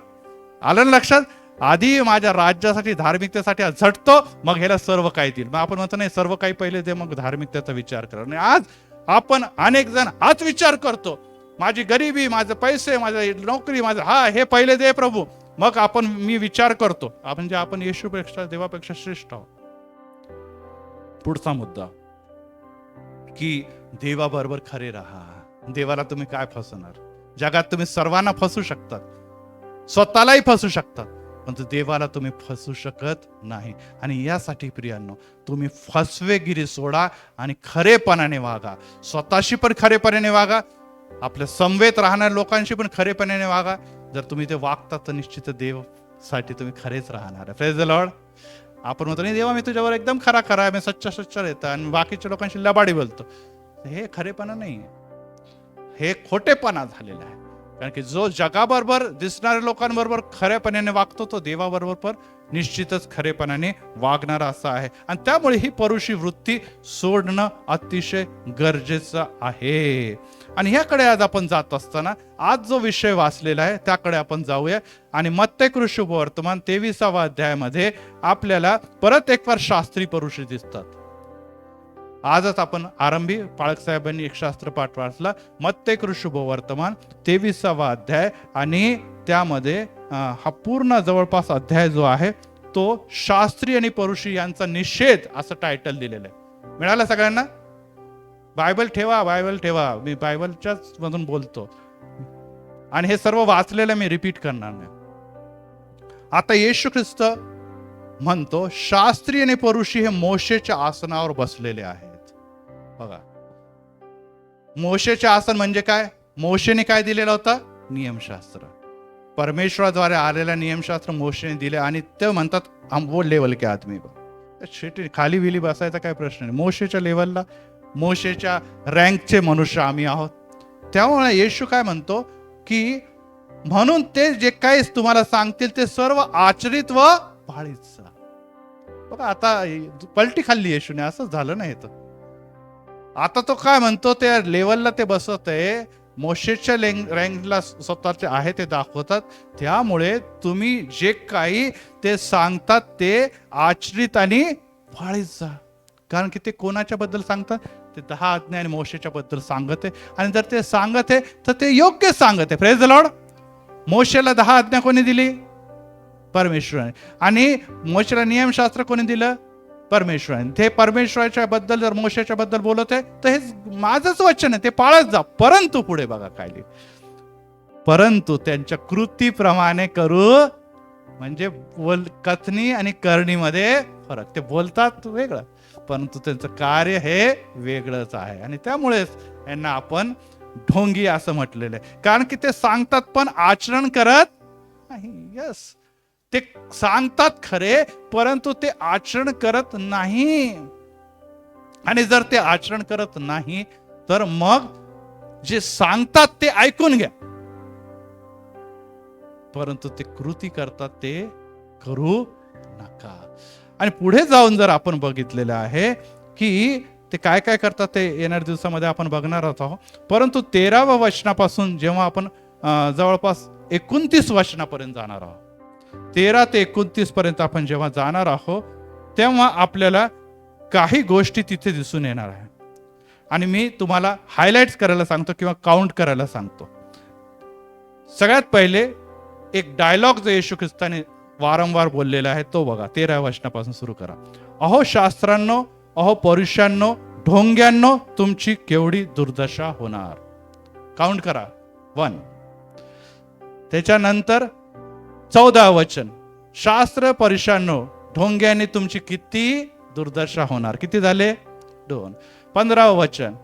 आलं ना लक्षात? आधी माझ्या राज्यासाठी, धार्मिकतेसाठी झटतो, मग ह्याला सर्व काही देईल. मग आपण म्हणतो नाही सर्व काही पहिले दे, मग धार्मिकतेचा विचार करा. आणि आज आपण अनेक जण हाच विचार करतो, माझी गरिबी, माझे पैसे, माझी नोकरी, माझं हे पहिले दे प्रभू, मग मी विचार करतो म्हणजे आपण येशूपेक्षा, देवापेक्षा श्रेष्ठ आहोत. पुढचा मुद्दा की देवाबरोबर खरे राहा. देवाला तुम्ही काय फसवणार? जगात तुम्ही सर्वांना फसू शकतात, स्वतःलाही फसू शकतात, पण देवाला तुम्ही फसू शकत नाही. आणि यासाठी प्रियांनो, तुम्ही फसवेगिरी सोडा आणि खरेपणाने वागा. स्वतःशी पण खरेपणाने वागा, आपल्या समवेत राहणाऱ्या लोकांशी पण खरेपणाने वागा. जर तुम्ही ते वागता तर निश्चित देवासाठी तुम्ही खरेच राहणार आहे. Praise the Lord. आपण म्हणतो नाही देवा मी तुझ्यावर एकदम खरा आहे, मी सच्चा येतं आणि बाकीच्या लोकांशी लबाडी बोलतो. हे खरेपणा नाही, हे खोटेपणा झालेला आहे. कारण की जो जगाबरोबर दिसणाऱ्या लोकांबरोबर खऱ्यापणाने वागतो तो देवाबरोबर पण निश्चितच खरेपणाने वागणारा असा आहे. आणि त्यामुळे ही परुषी वृत्ती सोडणं अतिशय गरजेचं आहे. आणि ह्याकडे आज आपण जात असताना आज जो विषय वाचलेला आहे त्याकडे आपण जाऊया. आणि मत्तेय शुभवर्तमान 23व्या अध्यायामध्ये आपल्याला परत एक वार शास्त्री परुषी दिसतात. आजच आपण आरंभी पाळक साहेबांनी एक शास्त्र पाठ वाचला, मत्तेय शुभवर्तमान 23वा अध्याय. आणि त्यामध्ये हा पूर्ण जवळपास अध्याय जो आहे तो शास्त्री आणि परुषी यांचा निषेध असं टायटल दिलेलं आहे. मिळालं सगळ्यांना? बायबल ठेवा, मी बायबलच्याच मधून बोलतो आणि हे सर्व वाचलेलं मी रिपीट करणार नाही. आता येशू ख्रिस्त म्हणतो शास्त्री आणि परुषी हे मोशेच्या आसनावर बसलेले आहेत. बघा, मोशेचे आसन म्हणजे काय? मोशेने काय दिलेलं होतं? नियमशास्त्र. परमेश्वराद्वारे आलेला नियमशास्त्र मोशेने दिले. आणि ते म्हणतात हम वो लेवल के आदमी. खाली विली बसायचा काय प्रश्न नाही. मोशेच्या लेवलला, मोशेच्या रँकचे मनुष्य आम्ही आहोत. त्यामुळे येशू काय म्हणतो की म्हणून ते जे काही तुम्हाला सांगतील ते सर्व आचरित व पाळीत. बघा, आता पलटी खाल्ली येशूने, असंच झालं नाही. तर आता तो काय म्हणतो, त्या लेवलला ते बसत आहे, मोशेच्या रँकला स्वतःचे आहे ते दाखवतात. त्यामुळे तुम्ही जे काही ते सांगतात ते आचरित आणि पाळीत जा. कारण की ते कोणाच्या बद्दल सांगतात? ते 10 आज्ञा आणि मोशेच्या बद्दल सांगत आहे. आणि जर ते सांगत आहे तर ते योग्य सांगत आहे. Praise the Lord. मोशेला 10 आज्ञा कोणी दिली? परमेश्वराने. आणि मोशेला नियमशास्त्र कोणी दिलं? परमेश्वराने. ते परमेश्वराच्या बद्दल जर मोशेच्या बद्दल बोलत आहे तर हे माझंच वचन आहे, ते पाळत जा. परंतु पुढे बघा काय लिहिलं, परंतु त्यांच्या कृतीप्रमाणे करू. म्हणजे कथनी आणि करणीमध्ये फरक. ते बोलतात वेगळं, परंतु त्यांचं कार्य हे वेगळंच आहे. आणि त्यामुळेच यांना आपण ढोंगी असं म्हटलेलं आहे. कारण की ते सांगतात पण आचरण करत नाही. यस, ते सांगतात खरे, परंतु ते आचरण करत नाही. आणि जर ते आचरण करत नाही तर मग जे सांगतात ते ऐकून घ्या, परंतु ते कृती करतात ते करू नका. आणि पुढे जाऊन जर आपण बघितलेलं आहे की ते काय काय करतात ते येणाऱ्या दिवसामध्ये आपण बघणार आहोत. परंतु 13व्या वचनापासून जेव्हा आपण जवळपास 29 वचनापर्यंत जाणार आहोत, 13 ते 29 पर्यंत आपण जेव्हा जाणार आहोत तेव्हा आपल्याला काही गोष्टी तिथे दिसून येणार आहे. आणि मी तुम्हाला हायलाइट्स करायला सांगतो किंवा काउंट करायला सांगतो. सगळ्यात पहिले एक डायलॉग जो येशू ख्रिस्ताने वारंवार बोललेला आहे तो बघा. 13व्या वचनापासून सुरू करा. अहो शास्त्रांनो, अहो परुषांनो, ढोंग्यांनो, तुमची केवढी दुर्दशा होणार. काउंट करा. 1. त्याच्यानंतर 14 वचन, शास्त्र परुषांनो, ढोंग्याने तुमची किती दुर्दशा होणार. किती झाले? 2. 15 वचन,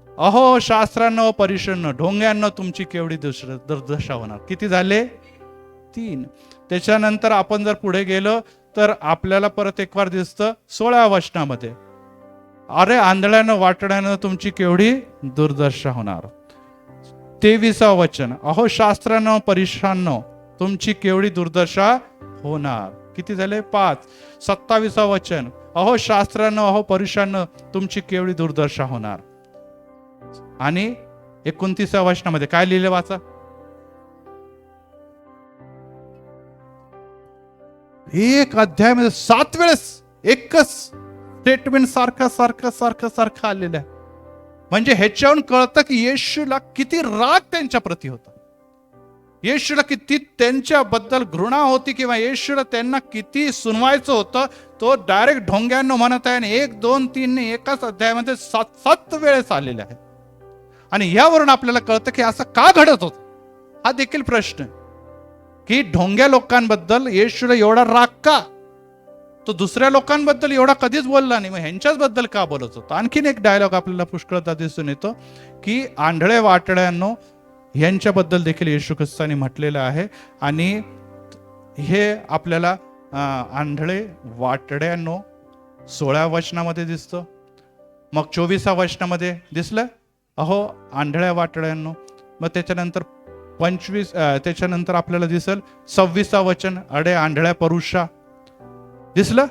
अहो शास्त्रांनो, परुषांनो, ढोंग्यांनो, तुमची केवढी दुर्दशा होणार. किती झाले? 3. त्याच्यानंतर आपण जर पुढे गेलो तर आपल्याला परत एक वार दिसतं 16 वचनामध्ये, अरे आंधळ्यानं वाटण्यानं तुमची केवढी दुर्दशा होणार. 23 वचन, अहो शास्त्रांनो, परुषांनो, तुमची केवढी दुर्दशा होणार. किती झाले? 5. 27 वचन, अहो शास्त्रांनो, अहो परुषांनो, तुमची केवढी दुर्दशा होणार. आणि 29 वचनामध्ये काय लिहिले वाचा. एक अध्यायामध्ये 7 वेळेस एकच स्टेटमेंट सारखं आलेलं आहे. म्हणजे ह्याच्यावरून कळतं की येशूला किती राग त्यांच्या प्रती होता, येशूला किती त्यांच्याबद्दल घृणा होती, किंवा येशूला त्यांना किती सुनवायचं होतं. तो डायरेक्ट ढोंग्यांनो म्हणत आहे आणि 1, 2, 3 एकाच अध्यायामध्ये 7 वेळेस आलेले आहे. आणि यावरून आपल्याला कळतं की असं का घडत होतं, हा देखील प्रश्न आहे. की ढोंग्या लोकांबद्दल येशूला एवढा राग का? तो दुसऱ्या लोकांबद्दल एवढा कधीच बोलला नाही, मग ह्यांच्याच बद्दल का बोलत होता? आणखीन एक डायलॉग आपल्याला पुष्कळता दिसून येतो की आंधळे वाटड्यांनो यांच्याबद्दल देखील येशू ख्रिस्ताने म्हटलेलं आहे. आणि हे आपल्याला आंधळे वाटड्यांनो 16व्या वचनामध्ये दिसतं, मग 24व्या वचनामध्ये दिसलं अहो आंधळ्या वाटड्यांनो. मग त्याच्यानंतर 25 त्याच्यानंतर आपल्याला दिसल 26वा वचन, अडे आंधळ्या परुषा, दिसलं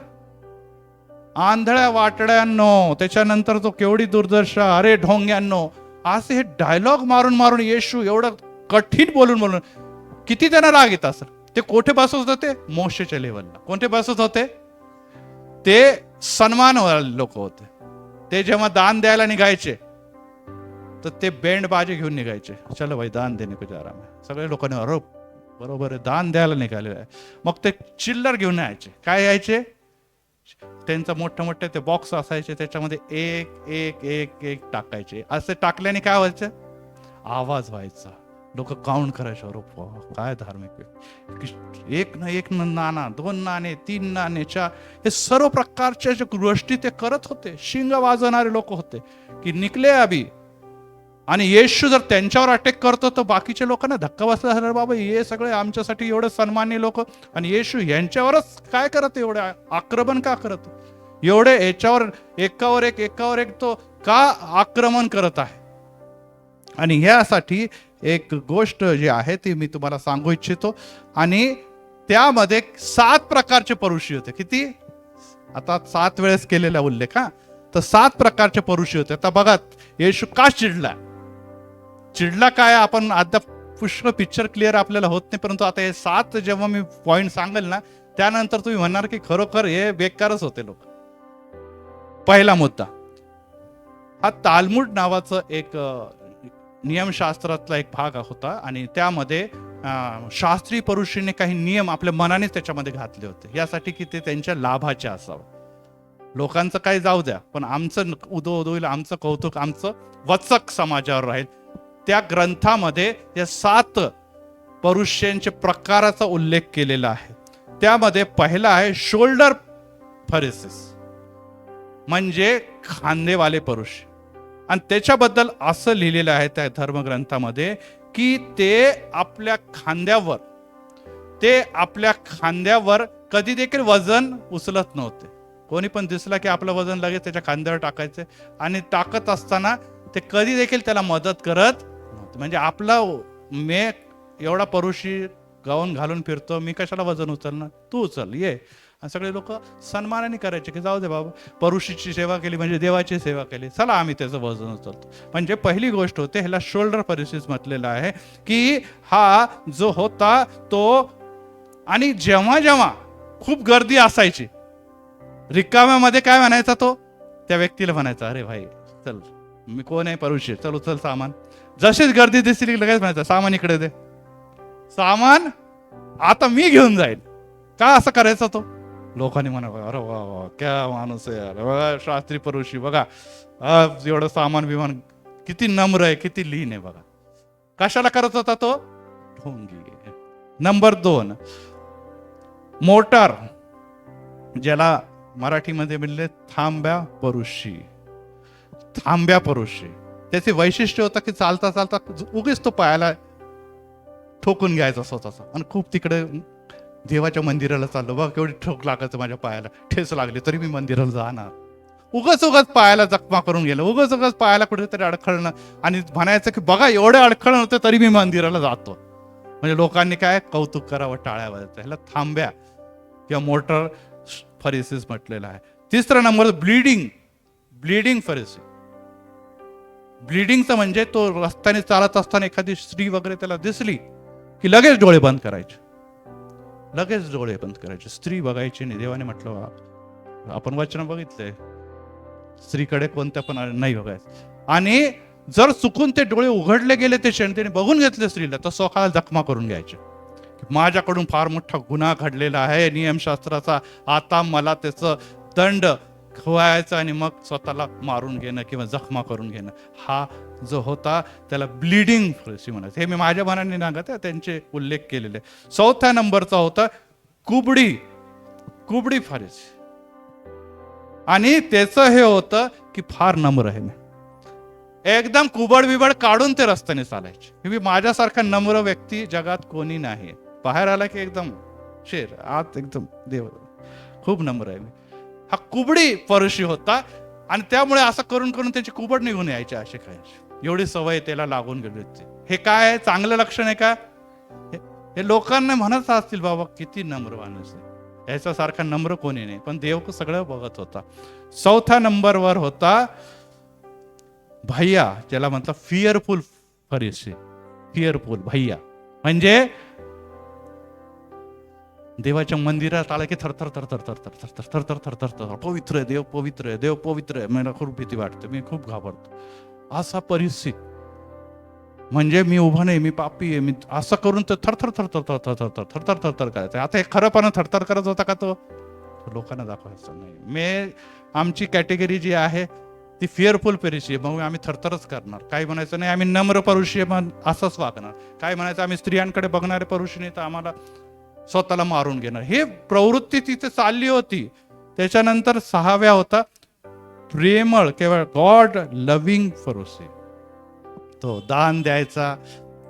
आंधळ्या वाटड्यांनो. त्याच्यानंतर तो केवढी दुर्दशा, अरे ढोंग्यांनो. असे हे डायलॉग मारून मारून येशू एवढं कठीण बोलून बोलून किती त्यांना राग येत असेल. ते कोठे बसत होते? मोशेच्या लेवलला. कोठे बसत होते? ते सन्मान लोक होते. ते जेव्हा दान द्यायला निघायचे तर ते बँड बाजे घेऊन निघायचे, चलो भाई दान देणे को जा रहा मैं. सगळे लोकांनी अरे बरोबर आहे, दान द्यायला निघालेलं आहे. मग ते चिल्लर घेऊन यायचे. काय यायचे? त्यांचं मोठं मोठे ते बॉक्स असायचे, त्याच्यामध्ये एक एक एक एक टाकायचे. असे टाकल्याने काय व्हायचं? आवाज व्हायचा. लोक काउंट करायचे, अरे काय धार्मिक. एक ना एक नाणा, 2 नाणे, 3 नाणे, 4, हे सर्व प्रकारच्या गोष्टी ते करत होते. शिंग वाजवणारे लोक होते की निकले अभि. आणि येशू जर त्यांच्यावर अटॅक करतो तर बाकीच्या लोकांना धक्का बसला, अरे बाबा हे सगळे आमच्यासाठी एवढे सन्मानी लोक, आणि येशू यांच्यावरच काय करत, एवढे आक्रमण का करत, एवढे याच्यावर एकावर एक तो का आक्रमण करत आहे? आणि ह्यासाठी एक गोष्ट जी आहे ती मी तुम्हाला सांगू इच्छितो. आणि त्यामध्ये 7 प्रकारचे परुषी होते. किती? आता 7 वेळेस केलेला उल्लेख. तर 7 प्रकारचे परुषी होते. आता बघा येशू का चिडला काय, आपण आता पुष्कळ पिक्चर क्लिअर आपल्याला होत नाही, परंतु आता हे 7 जेव्हा मी पॉइंट सांगेल ना त्यानंतर तुम्ही म्हणणार की खरोखर हे बेकारच होते लोक. पहिला मुद्दा, हा तालमुड नावाचं एक नियमशास्त्रातला एक भाग होता, आणि त्यामध्ये शास्त्रीय परुषीने काही नियम आपल्या मनाने त्याच्यामध्ये घातले होते, यासाठी की ते त्यांच्या लाभाचे असावं. लोकांचं काही जाऊ द्या, पण आमचं उदो होईल, आमचं कौतुक, आमचं वचक समाजावर राहील. त्या ग्रंथामध्ये या 7 परुष्यांच्या प्रकाराचा उल्लेख केलेला आहे. त्यामध्ये पहिला आहे शोल्डर फरिसीस, म्हणजे खांदेवाले परुष. आणि त्याच्याबद्दल असं लिहिलेलं आहे त्या धर्मग्रंथामध्ये की ते आपल्या खांद्यावर कधी देखील वजन उचलत नव्हते. कोणी पण दिसला की आपलं वजन लगेच त्याच्या खांद्यावर टाकायचे, आणि टाकत असताना ते कधी देखील त्याला मदत करत नव्हते. म्हणजे आपला मी एवढा परुषी गाऊन घालून फिरतो, मी कशाला वजन उचलणार, तू उचल ये. आणि सगळे लोक सन्मानाने करायचे की जाऊ दे बाबा, परुषीची सेवा केली म्हणजे देवाची सेवा केली, चला आम्ही त्याचं वजन उचलतो. म्हणजे पहिली गोष्ट होते, ह्याला शोल्डर परुषीस म्हटलेलं आहे की हा जो होता तो. आणि जेव्हा जेव्हा खूप गर्दी असायची रिकाम्यामध्ये काय म्हणायचा तो? त्या व्यक्तीला म्हणायचा, अरे भाई चल, मी कोण आहे, परुषी, चल उचल सामान. जशीच गर्दी दिसली लगेच म्हणायचं, सामान इकडे दे, सामान आता मी घेऊन जाईल. का असं करायचा तो? लोकांनी म्हणा, अरे वा वा क्या माणूस आहे यार, बघा शास्त्री परुषी, बघा एवढं सामान विमान, किती नम्र आहे, किती लीन आहे. बघा कशाला करत होता तो? ढोंगी. नंबर 2, मोटार, ज्याला मराठीमध्ये म्हणले थांब्या परुषी. त्याचे वैशिष्ट्य होतं की चालता चालता उगीच तो पायाला ठोकून घ्यायचा स्वतःचा, आणि खूप तिकडे देवाच्या मंदिराला चाललो, बघ केवढी ठोक लागायचं माझ्या पायाला, ठेस लागली तरी मी मंदिराला जाणार. उगाच पायाला जखमा करून गेलं, उगाच पायाला कुठेतरी अडखळणं, आणि म्हणायचं की बघा एवढे अडखळण होते तरी मी मंदिराला जातो. म्हणजे लोकांनी काय कौतुक करावं, टाळ्या वाजवायचं. ह्याला थांब्या किंवा मोटर फरिसीस म्हटलेला आहे. 3रा नंबर ब्लीडिंग फरिसी. ब्लीडिंगचं म्हणजे तो रस्त्याने चालत असताना एखादी स्त्री वगैरे त्याला दिसली की लगेच डोळे बंद करायचे, स्त्री बघायची नाही. देवाने म्हटलं, आपण वचन बघितलंय, स्त्रीकडे कोणत्या पण नाही बघायचं. आणि जर चुकून ते डोळे उघडले गेले, ते त्याने बघून घेतले स्त्रीला, तर स्वतःला जखमा करून घ्यायचे. माझ्याकडून फार मोठा गुन्हा घडलेला आहे नियमशास्त्राचा, आता मला त्याचं दंड खवायचं, आणि मग स्वतःला मारून घेणं किंवा जखमा करून घेणं, हा जो होता त्याला ब्लीडिंग फरशी म्हणायचं. हे मी माझ्या मनाने सांगत आहे, त्यांचे उल्लेख केलेले. 4थ्या नंबरचा होता कुबडी फरशी. आणि त्याचं हे होतं की फार नम्र आहे, एकदम कुबड बिबड काढून ते रस्त्याने चालायचे. मी माझ्यासारखा नम्र व्यक्ती जगात कोणी नाही. बाहेर आला की एकदम शेर, आत एकदम देव, खूप नम्र आहे मी. हा कुबडी फरशी होता. आणि त्यामुळे असं करून करून त्याची कुबड निघून यायची असे खायचे, एवढी सवय त्याला लागून गेली होती. हे काय आहे, चांगलं लक्षण आहे का? हे लोकांना म्हणत असतील बाबा किती नम्र माणूस आहे, याच्यासारखा नम्र कोणी नाही. पण देव सगळं बघत होता. 4थ्या नंबरवर होता भैया, ज्याला म्हणतात फिअरफुल फरीसी. फिअरफुल भैया म्हणजे देवाच्या मंदिरात आला की थरथर थरथर थरथर थरथर थरथर थरथर थर, पवित्र आहे देव, पवित्र आहे देव, पवित्र आहे. मला खूप भीती वाटते, मी खूप घाबरतो. असा परिस्थिती म्हणजे मी उभा नाही, मी पापी आहे, मी असं करून तर थरथर थरथर थरथर थरथर थरथर थरथर करायचं. आता हे खरंपणा थरथर करत होता का तो लोकांना दाखवायचं नाही. मी आमची कॅटेगरी जी आहे ती फिअरफुल पेरिशी आहे, मग आम्ही थरथरच करणार. काही म्हणायचं नाही आम्ही नम्र परुषी आहे, मग असंच वागणार. काय म्हणायचं आम्ही स्त्रियांकडे बघणारे परुषी नाही तर आम्हाला स्वतःला मारून घेणार. हे प्रवृत्ती तिथे चालली होती. त्याच्यानंतर 6व्या होता प्रेमळ, केवळ गॉड लव्हिंग फरोसी. तो दान द्यायचा,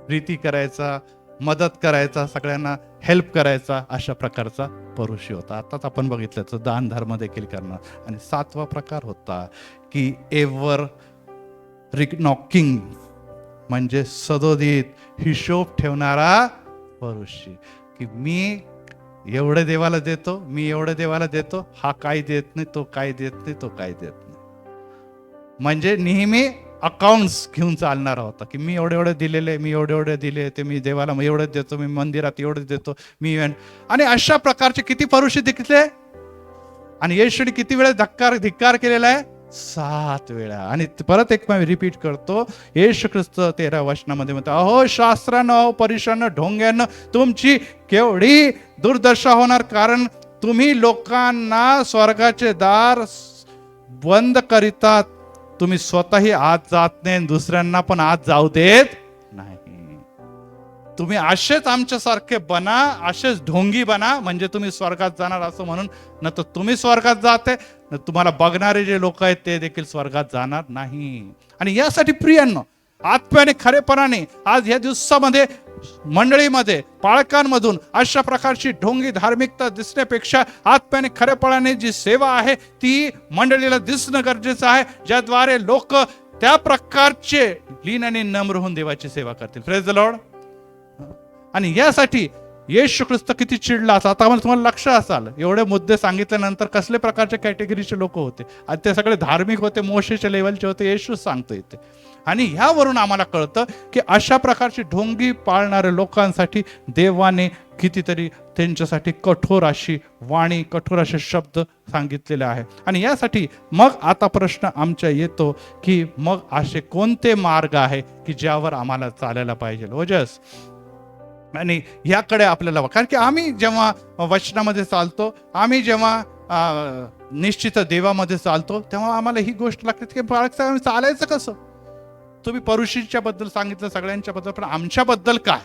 प्रीती करायचा, मदत करायचा, सगळ्यांना हेल्प करायचा, अशा प्रकारचा परुषी होता. आताच आपण बघितलं दान धर्म देखील करणार. आणि 7वा प्रकार होता की एव्हर नॉकिंग म्हणजे सदोदित हिशोब ठेवणारा परुषी. की मी एवढं देवाला देतो, मी एवढं देवाला देतो, हा काय देत नाही, तो काय देत नाही, तो काय देत नाही. म्हणजे नेहमी अकाउंट्स घेऊन चालणारा होता की मी एवढे दिलेले, मी एवढे दिले, ते मी देवाला एवढंच देतो, मी मंदिरात एवढंच देतो मी. आणि अशा प्रकारचे किती परुषी दिसले. आणि येशूने किती वेळा धिक्कार केलेला आहे? 7 वेळा. आणि परत एक मी रिपीट करतो, येशू ख्रिस्त 13 वचनामध्ये म्हणतो, अहो शास्त्रानं, अहो परीक्षानं, ढोंग्यानं तुमची केवढी दुर्दशा होणार, कारण तुम्ही लोकांना स्वर्गाचे दार बंद करीतात, तुम्ही स्वतःही आत जात नाही, दुसऱ्यांना पण आत जाऊ देत नाही. तुम्ही असेच आमच्यासारखे बना, असेच ढोंगी बना, म्हणजे तुम्ही स्वर्गात जाणार असं म्हणून. न तर तुम्ही स्वर्गात जाते, न तुम्हाला बघणारे जे लोक आहेत ते देखील स्वर्गात जाणार नाही. आणि यासाठी प्रियांनो, आत्म्याने खरेपणाने आज या दिवसामध्ये मंडळीमध्ये पालकांमधून अशा प्रकारची ढोंगी धार्मिकता दिसण्यापेक्षा आत्म्याने खरेपणाने जी सेवा आहे ती मंडळीला दिसणं गरजेचं आहे, ज्याद्वारे लोक त्या प्रकारचे लीन आणि नम्र होऊन देवाची सेवा करतील. Praise the Lord. आणि यासाठी येशू ख्रिस्त किती चिडला असा. आता तुम्हाला लक्ष असाल, एवढे मुद्दे सांगितल्यानंतर कसले प्रकारच्या कॅटेगरीचे लोक होते. आणि ते सगळे धार्मिक होते, मोशेच्या लेवलचे होते, येशूच सांगतो इथे. आणि ह्यावरून आम्हाला कळतं की अशा प्रकारची ढोंगी पाळणाऱ्या लोकांसाठी देवाने कितीतरी त्यांच्यासाठी कठोर अशी वाणी, कठोर असे शब्द सांगितलेले आहे. आणि यासाठी मग आता प्रश्न आमच्या येतो की मग असे कोणते मार्ग आहे की ज्यावर आम्हाला चालायला पाहिजे. ओजस. आणि याकडे आपल्याला, कारण की आम्ही जेव्हा वचनामध्ये चालतो, आम्ही जेव्हा निश्चित देवामध्ये चालतो, तेव्हा आम्हाला ही गोष्ट लागते की बाळक आम्ही चालायचं कसं. तुम्ही परुषीच्या बद्दल सांगितलं, सगळ्यांच्या बद्दल, पण आमच्याबद्दल काय.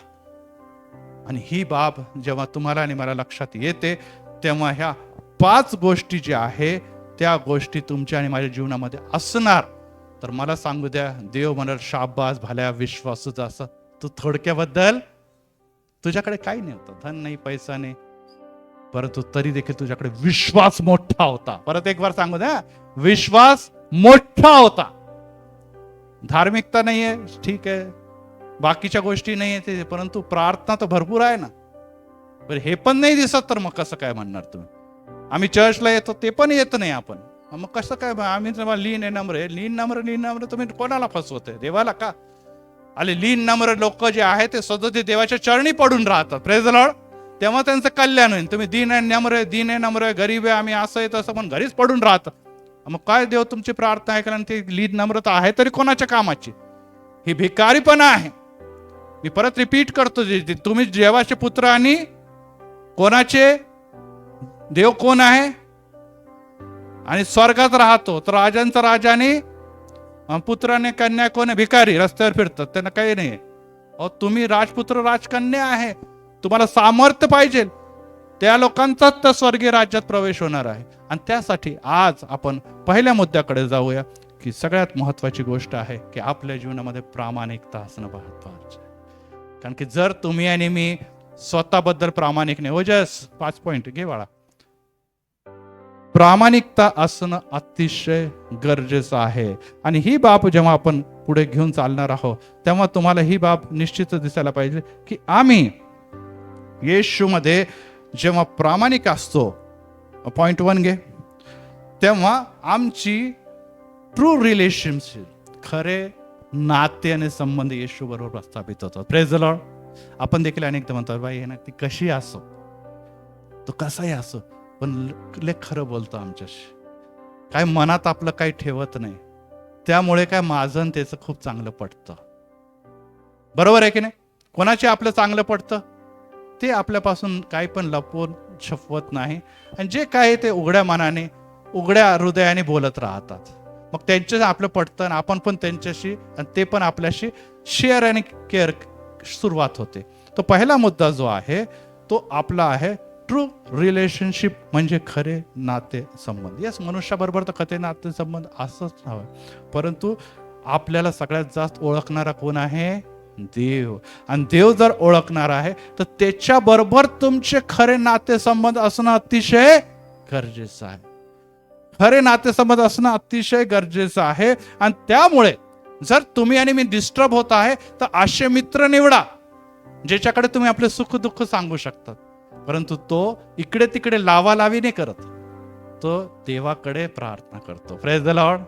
आणि ही बाब जेव्हा तुम्हाला आणि मला लक्षात येते, तेव्हा ह्या 5 गोष्टी ज्या आहे त्या गोष्टी तुमच्या आणि माझ्या जीवनामध्ये असणार, तर मला सांगू द्या, देव म्हणाल शाबास, भल्या विश्वासू असं. तू थोडक्याबद्दल तुझ्याकडे काही नाही होतं, धन नाही, पैसा नाही, परंतु तरी देखील तुझ्याकडे विश्वास मोठा होता. परत एक बार सांगू द्या, विश्वास मोठा होता. धार्मिकता नाहीये, ठीक आहे, बाकीच्या गोष्टी नाहीये, परंतु प्रार्थना तर भरपूर आहे ना. बरं हे पण नाही दिसत, तर मग कसं काय म्हणणार तुम्ही. आम्ही चर्चला येतो ते पण येत नाही आपण, मग कसं काय. आम्ही लीन आहे, नम्र आहे, लीन नम्र तुम्ही कोणाला फसवतोय, देवाला का. आले लीन नम्र लोक जे आहे ते सदोदित देवाच्या चरणी पडून राहतात. Praise the Lord. तेव्हा त्यांचं कल्याण होईल. तुम्ही दीन आहे, नम्र आहे, गरीब आहे, आम्ही असं आहे तसं पण घरीच पडून राहतात, मग काय देव तुमची प्रार्थना आहे. कारण ती लीन नम्रता आहे तरी कोणाच्या कामाची. ही भिकारीपणा आहे. मी परत रिपीट करतो, तुम्ही देवाचे पुत्र आणि कोणाचे. देव कोण आहे आणि स्वर्गात राहतो, तर राजांचा राजा आणि पुत्राने कन्या कोण आहे? भिकारी, रस्त्यावर फिरतात, त्यांना काही नाही. अहो, तुम्ही राजपुत्र राजकन्या आहे, तुम्हाला सामर्थ्य पाहिजे, त्या लोकांचाच त्या स्वर्गीय राज्यात प्रवेश होणार आहे. आणि त्यासाठी आज आपण पहिल्या मुद्द्याकडे जाऊया, की सगळ्यात महत्वाची गोष्ट आहे की आपल्या जीवनामध्ये प्रामाणिकता असणं महत्वाचं आहे. कारण की जर तुम्ही आणि मी स्वतःबद्दल प्रामाणिक नाही, ओजस 5 पॉइंट घे बाळा, प्रामाणिकता असणं अतिशय गरजेचं आहे. आणि ही बाब जेव्हा आपण पुढे घेऊन चालणार आहोत, तेव्हा तुम्हाला ही बाब निश्चितच दिसायला पाहिजे की आम्ही येशूमध्ये जेव्हा प्रामाणिक असतो, पॉइंट 1 घे, तेव्हा आमची ट्रू रिलेशनशिप, खरे नाते आणि संबंध येशू बरोबर प्रस्थापित होतात. Praise the Lord. आपण देखील अनेकदा म्हणतो, बाई हे ना ती कशी असो, तो कसाही असो, पण लय खरं बोलतो आमच्याशी, काय मनात आपलं काही ठेवत नाही, त्यामुळे काय माझं आणि त्याचं खूप चांगलं पटतं. बरोबर आहे की नाही? कोणाचे आपलं चांगलं पटतं ते आपल्यापासून काही पण लपवून छपवत नाही, आणि जे काय ते उघड्या मनाने उघड्या हृदयाने बोलत राहतात. मग त्यांच्या आपलं पटतं आणि आपण पण त्यांच्याशी, आणि ते पण आपल्याशी शेअर आणि केअर सुरुवात होते. तो पहिला मुद्दा जो आहे तो आपला आहे ट्रू रिलेशनशिप, म्हणजे खरे नाते संबंध. यस, मनुष्याबरोबर तर खरे नाते संबंध असंच हवं, परंतु आपल्याला सगळ्यात जास्त ओळखणारा कोण आहे? देव. आणि देव जर ओळखणार आहे तर त्याच्या बरोबर तुमचे खरे नाते संबंध असणं अतिशय गरजेचं आहे. खरे नातेसंबंध असणं अतिशय गरजेचं आहे. आणि त्यामुळे जर तुम्ही आणि मी डिस्टर्ब होत आहे तर असे मित्र निवडा ज्याच्याकडे तुम्ही आपले सुख दुःख सांगू शकतात, परंतु तो इकडे तिकडे लावालावी नाही करत, तो देवाकडे प्रार्थना करतो. Praise the lord,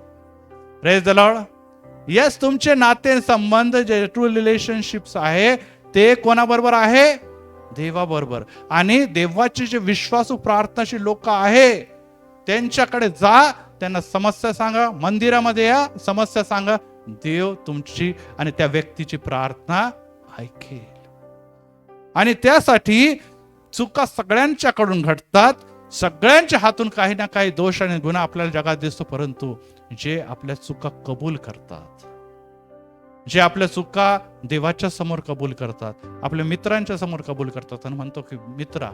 praise the Lord. Yes, तुमचे नाते संबंध जे ट्रू रिलेशनशिप्स आहे ते कोणाबरोबर आहे? देवाबरोबर. आणि देवाचे जे विश्वासू प्रार्थनाशील लोक आहे त्यांच्याकडे जा, त्यांना समस्या सांगा, मंदिरामध्ये या, समस्या सांगा, देव तुमची आणि त्या व्यक्तीची प्रार्थना ऐकेल. आणि त्यासाठी चुका सगळ्यांच्याकडून घडतात, सगळ्यांच्या हातून काही ना काही दोष आणि गुन्हा आपल्याला जगात दिसतो, परंतु जे आपल्या चुका कबूल करतात, जे आपल्या चुका देवाच्या समोर कबूल करतात, आपल्या मित्रांच्या समोर कबूल करतात आणि म्हणतो की मित्रा,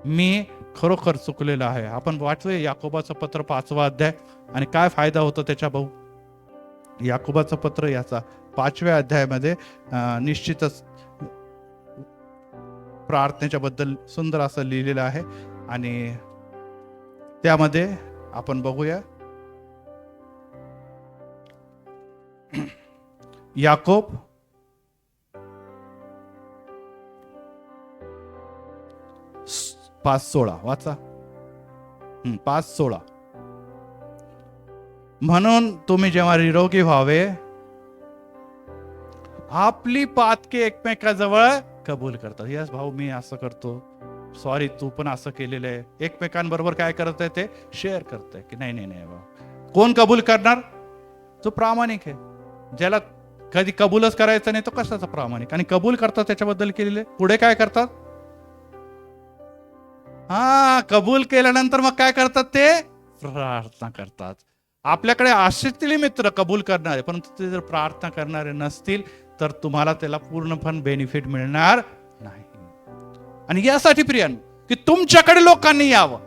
मी खरोखर चुकलेलं आहे. आपण वाचूया याकोबाचं पत्र 5वा अध्याय, आणि काय फायदा होतो त्याच्या भाऊ. याकोबाचं पत्र याचा 5व्या अध्यायामध्ये निश्चितच प्रार्थनेच्या बद्दल सुंदर असं लिहिलेलं आहे. आणि त्यामध्ये आपण बघूया याकोब 5:16 वाचा. 5:16. म्हणून तुम्ही जेव्हा निरोगी व्हावे, आपली पातके एकमेकाजवळ कबूल करतात. यस भाऊ, मी असं करतो, सॉरी तू पण असं केलेलं आहे. एकमेकांबरोबर काय करत आहे ते शेअर करतंय की नाही नाही नाही भाऊ. कोण कबूल करणार? तो प्रामाणिक आहे. ज्याला कधी कबूलच करायचं नाही तो कशाचा प्रामाणिक? आणि कबूल करतात त्याच्याबद्दल केलेले, पुढे काय करतात? कबूल केल्यानंतर मग काय करतात? ते प्रार्थना करतात. आपल्याकडे असतील मित्र कबूल करणारे, परंतु ते जर प्रार्थना करणारे नसतील तर तुम्हाला त्याला पूर्णपणे बेनिफिट मिळणार नाही. आणि यासाठी प्रियांनो की तुमच्याकडे लोकांनी यावं,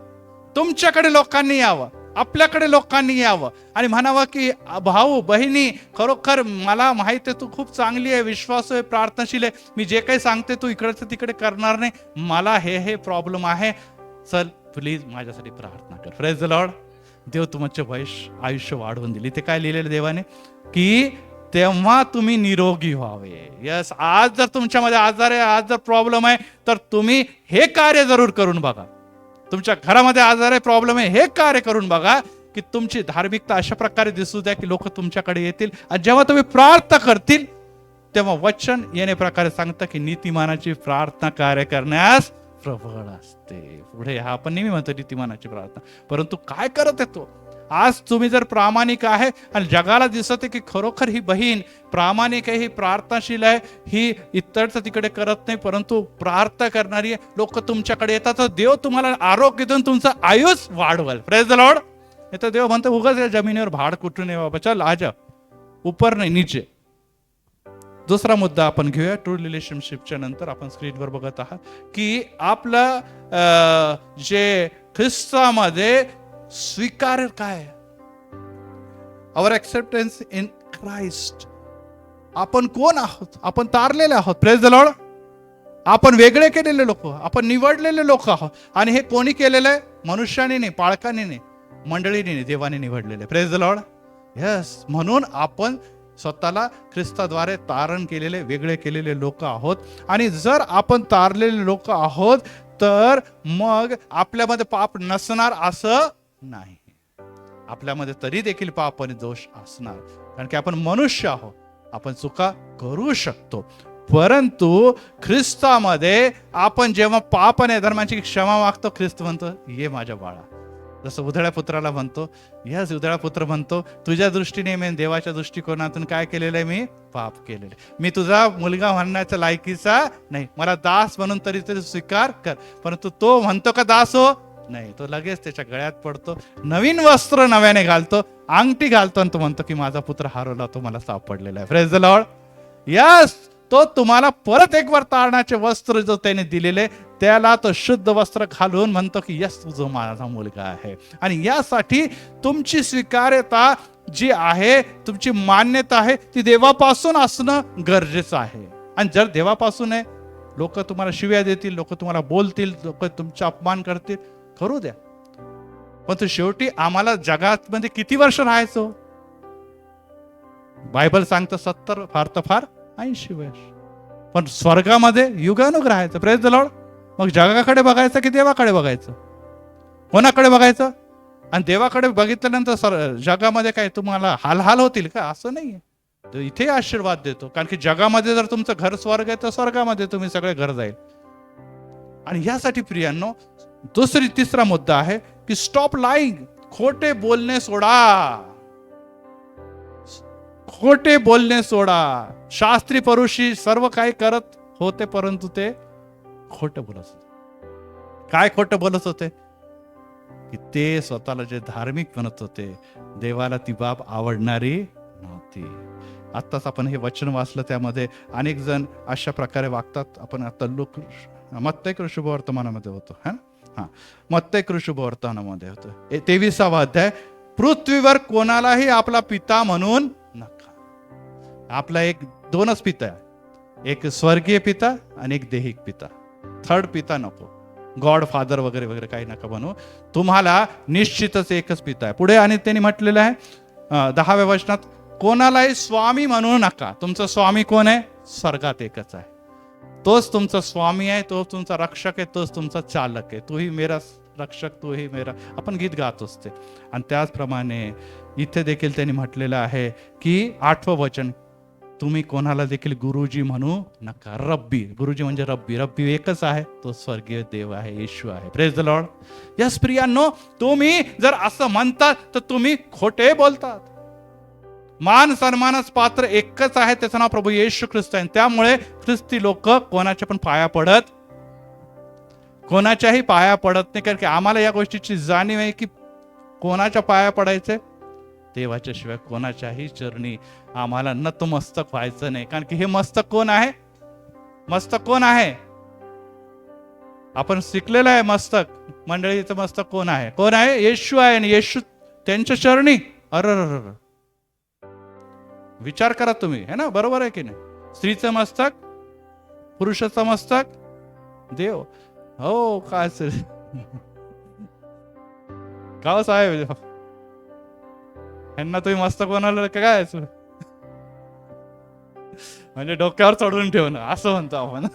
तुमच्याकडे लोकांनी यावं, आपल्याकडे लोकांनी यावं आणि म्हणावं की भाऊ बहिणी, खरोखर मला माहित आहे तू खूप चांगली आहे, विश्वास आहे, प्रार्थनाशील आहे, मी जे काही सांगते तू इकडचं तिकडे करणार नाही, मला हे प्रॉब्लेम आहे, चल प्लीज माझ्यासाठी प्रार्थना कर. Praise the lord. देव तुमचे आयुष्य वाढवून दिली. ते काय लिहिलेलं देवाने की तेव्हा तुम्ही निरोगी व्हावे. यस, आज जर तुमच्यामध्ये आजार आहे, आज जर प्रॉब्लेम आहे, तर तुम्ही हे कार्य जरूर करून बघा. तुमच्या घरामध्ये आजार आहे, प्रॉब्लेम आहे, हे कार्य करून बघा की तुमची धार्मिकता अशा प्रकारे दिसू द्या की लोक तुमच्याकडे येतील. आणि जेव्हा तुम्ही प्रार्थना करतील तेव्हा वचन येणे प्रकारे सांगतं की नीतिमानाची प्रार्थना कार्य करण्यास प्रबळ असते. पुढे हा आपण नेहमी म्हणतो नीतिमानाची प्रार्थना, परंतु काय करत येतो? आज तुम्ही जर प्रामाणिक आहे आणि जगाला दिसत आहे की खरोखर ही बहीण प्रामाणिक आहे, ही प्रार्थनाशील आहे, ही इतरचं तिकडे करत नाही परंतु प्रार्थना करणारी आहे, लोक तुमच्याकडे येतात, तर देव तुम्हाला आरोग्य देऊन तुमचं आयुष वाढवल. Praise the lord. तर देव म्हणतो उगाच या जमिनीवर भाड कुठून ये बाबा, चल आजा, ऊपर नाही, नीचे. दुसरा मुद्दा आपण घेऊया ट्रू रिलेशनशिपच्या नंतर. आपण स्क्रीनवर बघत आहात की आपलं जे ख्रिस्तामध्ये स्वीकार काय, आवर एक्सेप्टन्स इन क्राइस्ट. आपण कोण आहोत? आपण तारलेले आहोत. Praise the Lord. आपण वेगळे केलेले लोक, आपण निवडलेले लोक आहोत. आणि हे कोणी केलेलं आहे? मनुष्याने नाही, पाळकाने नाही, मंडळीने नाही, देवाने निवडलेले. Praise the lord. यस. म्हणून आपण स्वतःला ख्रिस्ताद्वारे तारण केलेले, वेगळे केलेले लोक आहोत. आणि जर आपण तारलेले लोक आहोत तर मग आपल्यामध्ये पाप नसणार असं नाही. आपल्यामध्ये तरी देखील पाप आणि दोष असणार, कारण की आपण मनुष्य आहोत. आपण चुका करू शकतो. परंतु ख्रिस्तामध्ये आपण जेव्हा पाप आणि धर्माची क्षमा मागतो, ख्रिस्त म्हणतो ये माझ्या बाळा. जसं उधळ्या पुत्राला म्हणतो, यस, उधळा पुत्र म्हणतो तुझ्या दृष्टीने मी देवाच्या दृष्टिकोनातून काय केलेलं आहे? मी पाप केलेलं आहे. मी तुझा मुलगा म्हणण्याच्या लायकीचा नाही, मला दास म्हणून तरी स्वीकार कर. परंतु तो म्हणतो का दास हो? नाही. तो लगेच त्याच्या गळ्यात पडतो, नवीन वस्त्र नव्याने घालतो, अंगठी घालतो, आणि तो म्हणतो की माझा पुत्र हरवला, तो मला सापडलेला आहे. Praise the lord. यस. तो तुम्हाला परत एक वर तारणाचे वस्त्र जो त्याने दिलेले, त्याला तो शुद्ध वस्त्र घालून म्हणतो की यस, तुझा माझा मुलगा आहे. आणि यासाठी तुमची स्वीकार्यता जी आहे, तुमची मान्यता आहे, ती देवापासून असणं गरजेचं आहे. आणि जर देवापासून आहे, लोक तुम्हाला शिव्या देतील, लोक तुम्हाला बोलतील, लोक तुमचा अपमान करतील, करू द्या. पण तो शेवटी आम्हाला जगात मध्ये किती वर्ष राहायचो? बायबल सांगतं 70, फार तर फार 80 वर्ष. पण स्वर्गामध्ये युगानुग राहायचं. Praise the Lord. मग जगाकडे बघायचं की देवाकडे बघायचं? कोणाकडे बघायचं? आणि देवाकडे बघितल्यानंतर जगामध्ये काय तुम्हाला हाल होतील का? असं नाहीये. इथे आशीर्वाद देतो, कारण की जगामध्ये जर तुमचं घर स्वर्ग आहे तर स्वर्गामध्ये तुम्ही सगळे घर जाईल. आणि यासाठी प्रियांनो, तिसरा मुद्दा आहे की स्टॉप लाईंग. खोटे बोलणे सोडा. खोटे बोलणे सोडा. शास्त्री परुषी सर्व काही करत होते, परंतु ते खोटं बोलत होते. काय खोटं बोलत होते? की ते स्वतःला जे धार्मिक म्हणत होते, देवाला ती बाब आवडणारी नव्हती. आत्ताच आपण हे वचन वाचलं, त्यामध्ये अनेक जण अशा प्रकारे वागतात. आपण आता मत्तई शुभवर्तमानामध्ये होतो, है ना? मत्तई शुभवर्तमानामध्ये होतो 23वा अध्याय. पृथ्वीवर कोणालाही आपला पिता म्हणून नका. आपला दोनच पिता आहे, एक स्वर्गीय पिता आणि एक देहिक पिता. थर्ड पिता नको, गॉड फादर वगैरे वगैरे काही नका बनवू. तुम्हाला निश्चितच एकच पिता आहे. पुढे आणि त्यांनी म्हटलेलं आहे 10व्या वचनात, कोणालाही स्वामी म्हणू नका. तुमचा स्वामी कोण आहे? स्वर्गात एकच आहे. तोच तुमचा स्वामी आहे, तो तुमचा रक्षक आहे, तोच तुमचा चालक आहे. तूही मेरा रक्षक, तूही मेरा. आपण गीत गात असते. आणि त्याचप्रमाणे इथे देखील त्यांनी म्हटलेलं आहे की 8वं वचन, तुम्ही कोणाला देखील गुरुजी म्हणू नका. रब्बी, गुरुजी म्हणजे रब्बी. रब्बी एकच आहे, तो स्वर्गीय देव आहे, येशू आहे. Praise the lord. यस प्रियांनो, तुम्ही जर असं म्हणतात तर तुम्ही खोटे बोलतात. मान सन्मानास पात्र एकच आहे, त्याचं नाव प्रभू येशू ख्रिस्त आहे. त्यामुळे ख्रिस्ती लोक कोणाच्या पण पाया पडत, कोणाच्याही पाया पडत नाही. कारण की आम्हाला या गोष्टीची जाणीव आहे की कोणाच्या पाया पडायचे? देवाच्या शिवाय कोणाच्याही चरणी आम्हाला नतमस्तक व्हायचं नाही. कारण की हे मस्तक कोण आहे? मस्तक कोण आहे? आपण शिकलेलं आहे मस्तक. मंडळीचं मस्तक कोण आहे? कोण आहे? येशू आहे. आणि येशू त्यांच्या चरणी. अर विचार करा तुम्ही, है ना? बरोबर आहे की नाही? स्त्रीचं मस्तक, पुरुषाचं मस्तक, देव. हो काय गाव साहेब, ह्यांना तुम्ही मस्तक बनवलं काय? म्हणजे डोक्यावर चढून ठेवणं असं म्हणतो आपण.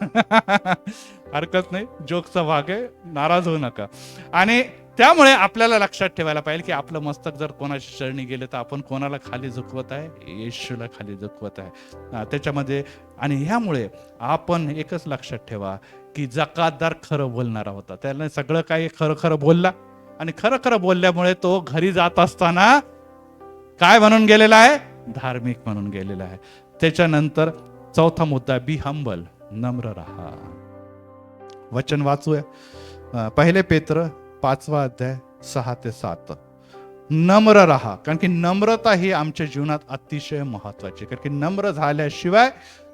हरकत नाही, जोकचा भाग आहे, नाराज होऊ नका. आणि त्यामुळे आपल्याला लक्षात ठेवायला पाहिजे की आपलं मस्तक जर कोणाची चरणी गेले तर आपण कोणाला खाली झुकवत आहे? येशूला खाली झुकवत आहे त्याच्यामध्ये. आणि ह्यामुळे आपण एकच लक्षात ठेवा की जकातदार खरं बोलणारा होता. त्याला सगळं काही खरं खरं बोलला, आणि खरं खरं बोलल्यामुळे तो घरी जात असताना काय म्हणून गेलेला आहे? धार्मिक म्हणून गेलेला आहे. त्याच्यानंतर 4था मुद्दा, बी हंबल, नम्र राहा. वचन वाचूया. 1 पेत्र 5वा अध्याय 6 ते 7. नम्र राहा, कारण की नम्रता ही आमच्या जीवनात अतिशय महत्वाची, कारण की नम्र झाल्याशिवाय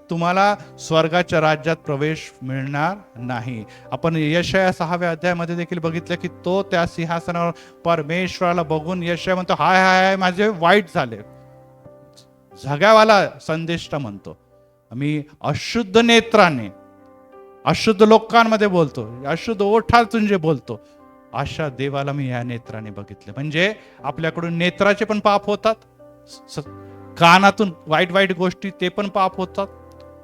तुम्हाला स्वर्गाच्या राज्यात प्रवेश मिळणार नाही. आपण यशाया 6व्या अध्यायामध्ये देखील बघितलं की तो त्या सिंहासनावर परमेश्वराला बघून यशाया म्हणतो, हाय हाय हाय माझे वाईट झाले. झगावाला संदेष्टा म्हणतो, मी अशुद्ध नेत्राने अशुद्ध लोकांमध्ये बोलतो, अशुद्ध ओठातून जे बोलतो, अशा देवाला मी या नेत्राने बघितले. म्हणजे आपल्याकडून नेत्राचे पण पाप होतात, कानातून वाईट वाईट गोष्टी ते पण पाप होतात,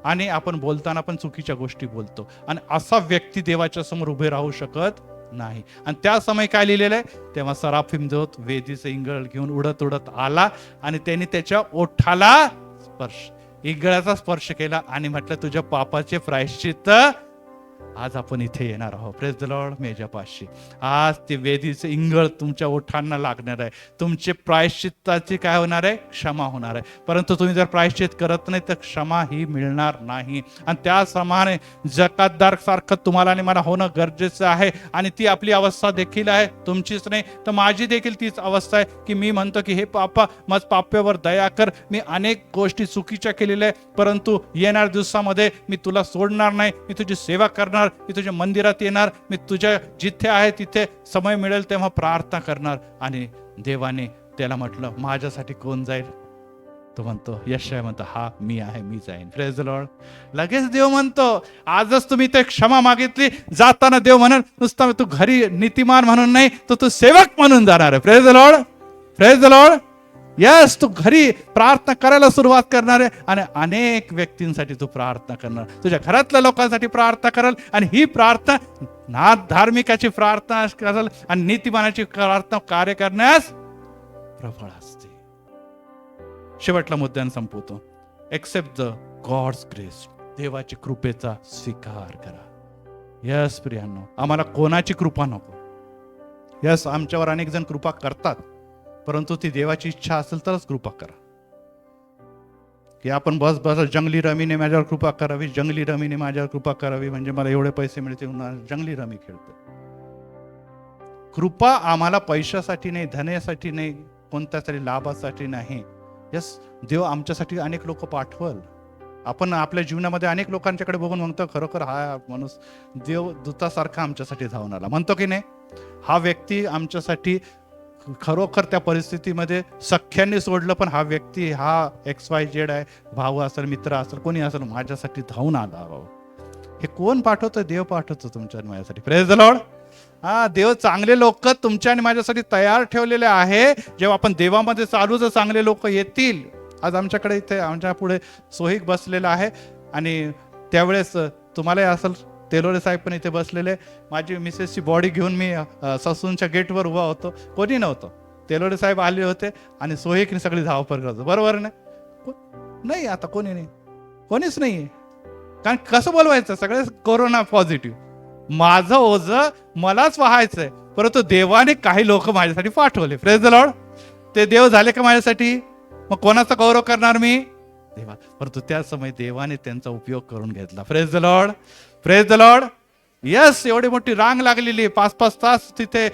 आणि आपण बोलताना पण चुकीच्या गोष्टी बोलतो, आणि असा व्यक्ती देवाच्या समोर उभे राहू शकत नाही. आणि त्या समय काय लिहिलेलं आहे, तेव्हा सराफिम दूत वेदीचं इंगळ घेऊन उडत उडत आला आणि त्यांनी त्याच्या ओठाला इंगळाचा स्पर्श केला आणि म्हटलं, तुझ्या पापाचे प्रायश्चित्त आज आपण इथे येणार आहोत. Praise the Lord. मेजापाशी आज ते वेदीचे इंगळ तुमच्या ओठांना लागणार आहे. तुमचे प्रायश्चित्ताची काय होणार आहे, क्षमा होणार आहे. परंतु तुम्ही जर प्रायश्चित करत नाही तर क्षमा ही मिळणार नाही. आणि त्याप्रमाणे जकातदार सारखं तुम्हाला आणि मला होणं गरजेचं आहे. आणि ती आपली अवस्था देखील आहे, तुमचीच नाही तर माझी देखील तीच अवस्था आहे की मी म्हणतो की हे पापा माझ पाप्यावर दया कर, मी अनेक गोष्टी चुकीच्या केलेल्या आहे, परंतु येणाऱ्या दिवसामध्ये मी तुला सोडणार नाही, मी तुझी सेवा करणार, मी तुझ्या मंदिरात येणार, मी तुझ्या जिथे आहे तिथे समय मिळेल तेव्हा प्रार्थना करणार. आणि देवाने त्याला म्हटलं, माझ्यासाठी कोण जाईल? तो म्हणतो, यशाया म्हणतो, हा मी आहे, मी जाईन. Praise the Lord. लगेच देव म्हणतो, आजच तुम्ही ते क्षमा मागितली, जाताना देव म्हणून नुसता तू घरी नीतिमान म्हणून नाही, तर तू सेवक म्हणून जाणार आहे. Praise the lord. Praise the lord. Yes, तू घरी प्रार्थना करायला सुरुवात करणार आहे आणि अनेक व्यक्तींसाठी तू प्रार्थना करणार, तुझ्या घरातल्या लोकांसाठी प्रार्थना कराल. आणि ही प्रार्थना ना धार्मिकाची प्रार्थना कराल आणि नीतिमानाची प्रार्थना कार्य करण्यास प्रबळ असते. शेवटला मुद्द्यानं संपवतो. Except the God's grace. देवाची कृपेचा स्वीकार करा. यस प्रियांनो, आम्हाला कोणाची कृपा नको. यस, आमच्यावर अनेक जण कृपा करतात, परंतु ती देवाची इच्छा असेल तरच कृपा करा. की आपण बस बस जंगली रमीने माझ्यावर कृपा करावी, जंगली रमीने माझ्यावर कृपा करावी, म्हणजे मला एवढे पैसे मिळतील, जंगली रमी खेळतो. कृपा आम्हाला पैशासाठी नाही, धनासाठी नाही, कोणत्या तरी लाभासाठी नाही. यस, देव आमच्यासाठी अनेक लोक पाठवल. आपण आपल्या जीवनामध्ये अनेक लोकांच्याकडे बघून म्हणतो, खरोखर हा माणूस देव दूतासारखा आमच्यासाठी धावून आला, म्हणतो की नाही? हा व्यक्ती आमच्यासाठी खरोखर त्या परिस्थितीमध्ये सख्यांनी सोडलं, पण हा व्यक्ती, हा XYZ आहे, भाऊ असेल, मित्र असेल, कोणी असेल, माझ्यासाठी धावून आला. हे कोण पाठवतं? देव पाठवतो तुमच्या आणि माझ्यासाठी. Praise the Lord. हा, देव चांगले लोक तुमच्या आणि माझ्यासाठी तयार ठेवलेले आहे. जेव्हा आपण देवामध्ये चालू, जर चांगले लोक येतील. आज आमच्याकडे इथे आमच्या पुढे सोहिक बसलेला आहे, आणि त्यावेळेस तुम्हालाही असेल, तेलोरे साहेब पण इथे बसलेले. माझी मिसेसची बॉडी घेऊन मी ससूनच्या गेटवर उभा होतो, कोणी नव्हतं. तेलोरे साहेब आले होते आणि सोहेकने सगळी धावपळ करतो. बरोबर नाही? आता कोणी नाही, कोणीच नाही. कारण कसं बोलवायचं, सगळे कोरोना पॉझिटिव्ह. माझं ओझ मलाच व्हायचंय, परंतु देवाने काही लोक माझ्यासाठी पाठवले. Praise the Lord. ते देव झाले का माझ्यासाठी? मग कोणाचा गौरव करणार मी? देवा. परंतु त्या समय देवाने त्यांचा उपयोग करून घेतला. Praise the lord. Praise the lord. Yes, एवढी मोठी रांग लागलेली, 5-5 तास तिथे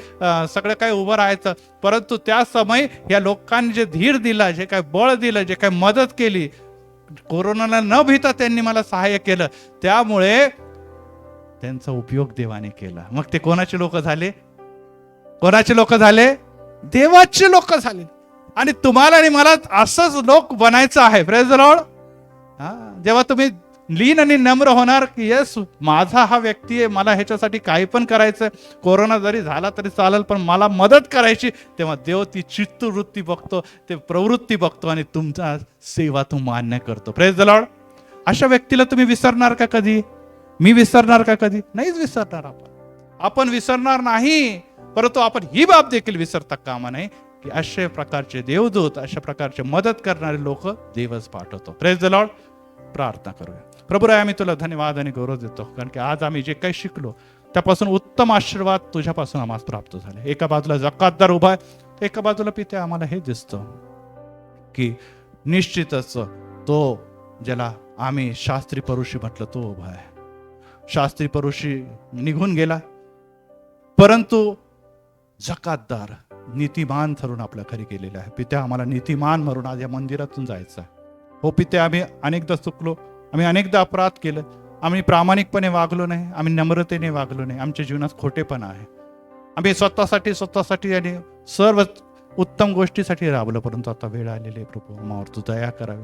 सगळं काही उभं राहायचं, परंतु त्या समय या लोकांनी जे धीर दिला, जे काय बळ दिलं, जे काय मदत केली, कोरोनाला न भीता त्यांनी मला सहाय्य केलं, त्यामुळे त्यांचा उपयोग देवाने केला. मग ते कोणाचे लोक झाले? कोणाचे लोक झाले? देवाचे लोक झाले. आणि तुम्हाला आणि मला असंच लोक बनायचं आहे. Praise the Lord. जेव्हा तुम्ही लीन आणि नम्र होणार की यस, माझा हा व्यक्ती आहे, मला ह्याच्यासाठी काही पण करायचं, कोरोना जरी झाला तरी चालेल, पण मला मदत करायची, तेव्हा देव ती चित्तवृत्ती बघतो, ते प्रवृत्ती बघतो आणि तुमचा सेवा तो मान्य करतो. Praise the Lord. अशा व्यक्तीला तुम्ही विसरणार का कधी? मी विसरणार का कधी? नाहीच विसरणार. आपण विसरणार नाही, परंतु आपण ही बाब देखील विसरता कामा नये की अशा प्रकारचे देवदूत, अशा प्रकारचे मदत करणारे लोक देवच पाठवतो. Praise the Lord. प्रार्थना करूया. प्रभुराय, आम्ही तुला धन्यवाद आणि गौरव देतो, कारण की आज आम्ही जे काही शिकलो त्यापासून उत्तम आशीर्वाद तुझ्यापासून आम्हाला प्राप्त झाले. एका बाजूला जकातदार उभा आहे, एका बाजूला पिते आम्हाला हे दिसतं की निश्चितच तो ज्याला आम्ही शास्त्री परुषी म्हटलं तो उभा आहे. शास्त्री परुषी निघून गेला, परंतु जकातदार नीतिमान ठरून आपल्या घरी गेलेले आहे. पित्या, आम्हाला नीतिमान म्हणून आज या मंदिरातून जायचं आहे. हो पित्या, आम्ही अनेकदा चुकलो, आम्ही अनेकदा अपराध केलं, आम्ही प्रामाणिकपणे वागलो नाही, आम्ही नम्रतेने वागलो नाही, आमच्या जीवनात खोटेपणा आहे. आम्ही स्वतःसाठी आणि सर्व उत्तम गोष्टीसाठी राबलो, परंतु आता वेळ आलेली आहे प्रभू, आम्हावर तू दया करावी.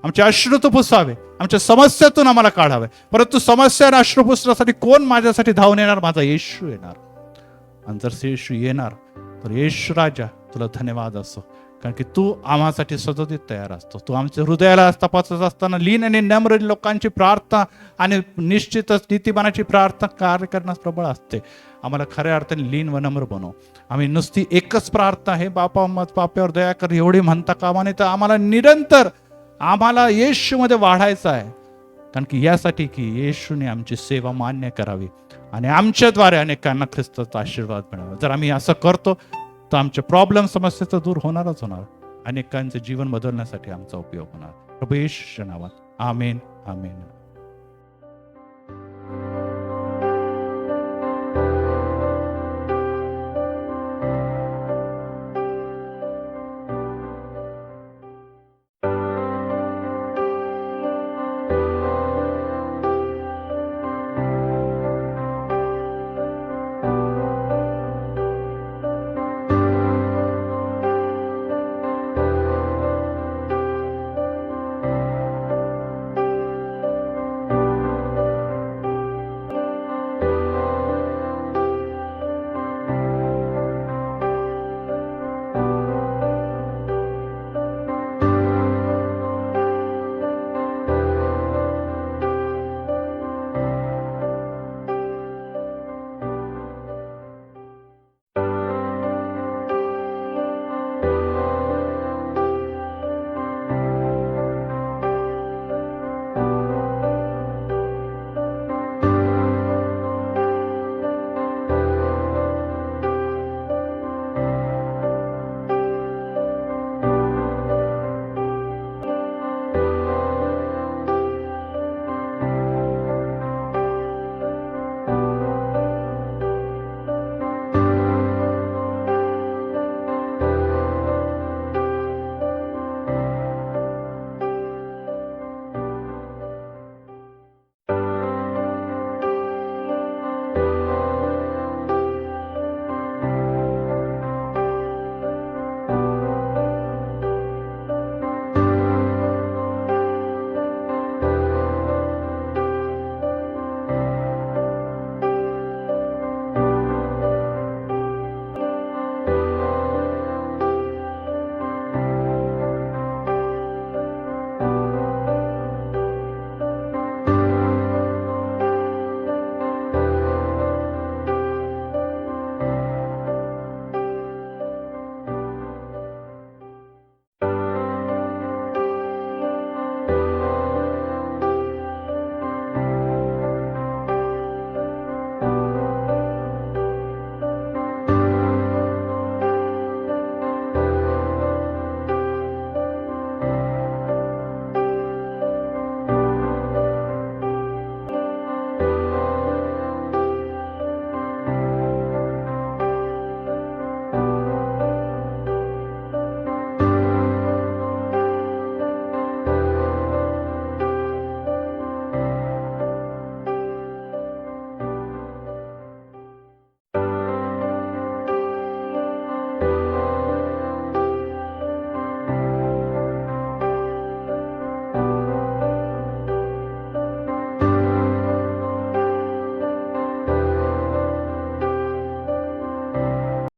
आमचे अश्रू तू पुसावे, आमच्या समस्यातून आम्हाला काढावे. परंतु समस्या आणि अश्रू पुसण्यासाठी कोण माझ्यासाठी धावून येणार? माझा येशू येणार. आणि जर येशू येणार तर येशू राजा तुला धन्यवाद असो, कारण की तू आम्हासाठी सदोदित तयार असतो. तू आमच्या हृदयाला तपासत असताना लीन आणि नम्र लोकांची प्रार्थना आणि निश्चितच नीतिमानाची प्रार्थना कार्य करण्यास प्रबळ असते. आम्हाला खऱ्या अर्थाने लीन व नम्र बनव. आम्ही नुसती एकच प्रार्थना, हे बापा मत पाप्यावर दया कर, एवढी म्हणता कामा नये, तर आम्हाला निरंतर आम्हाला येशूमध्ये वाढायचं आहे. कारण की यासाठी की येशूने आमची सेवा मान्य करावी आणि आमच्याद्वारे अनेकांना ख्रिस्ताचा आशीर्वाद मिळावा. जर आम्ही असं करतो तर आमचे प्रॉब्लेम समस्या तर दूर होणारच होणार, अनेकांचे जीवन बदलण्यासाठी आमचा उपयोग होणार. प्रभू येशूच्या नावात आमेन, आमेन.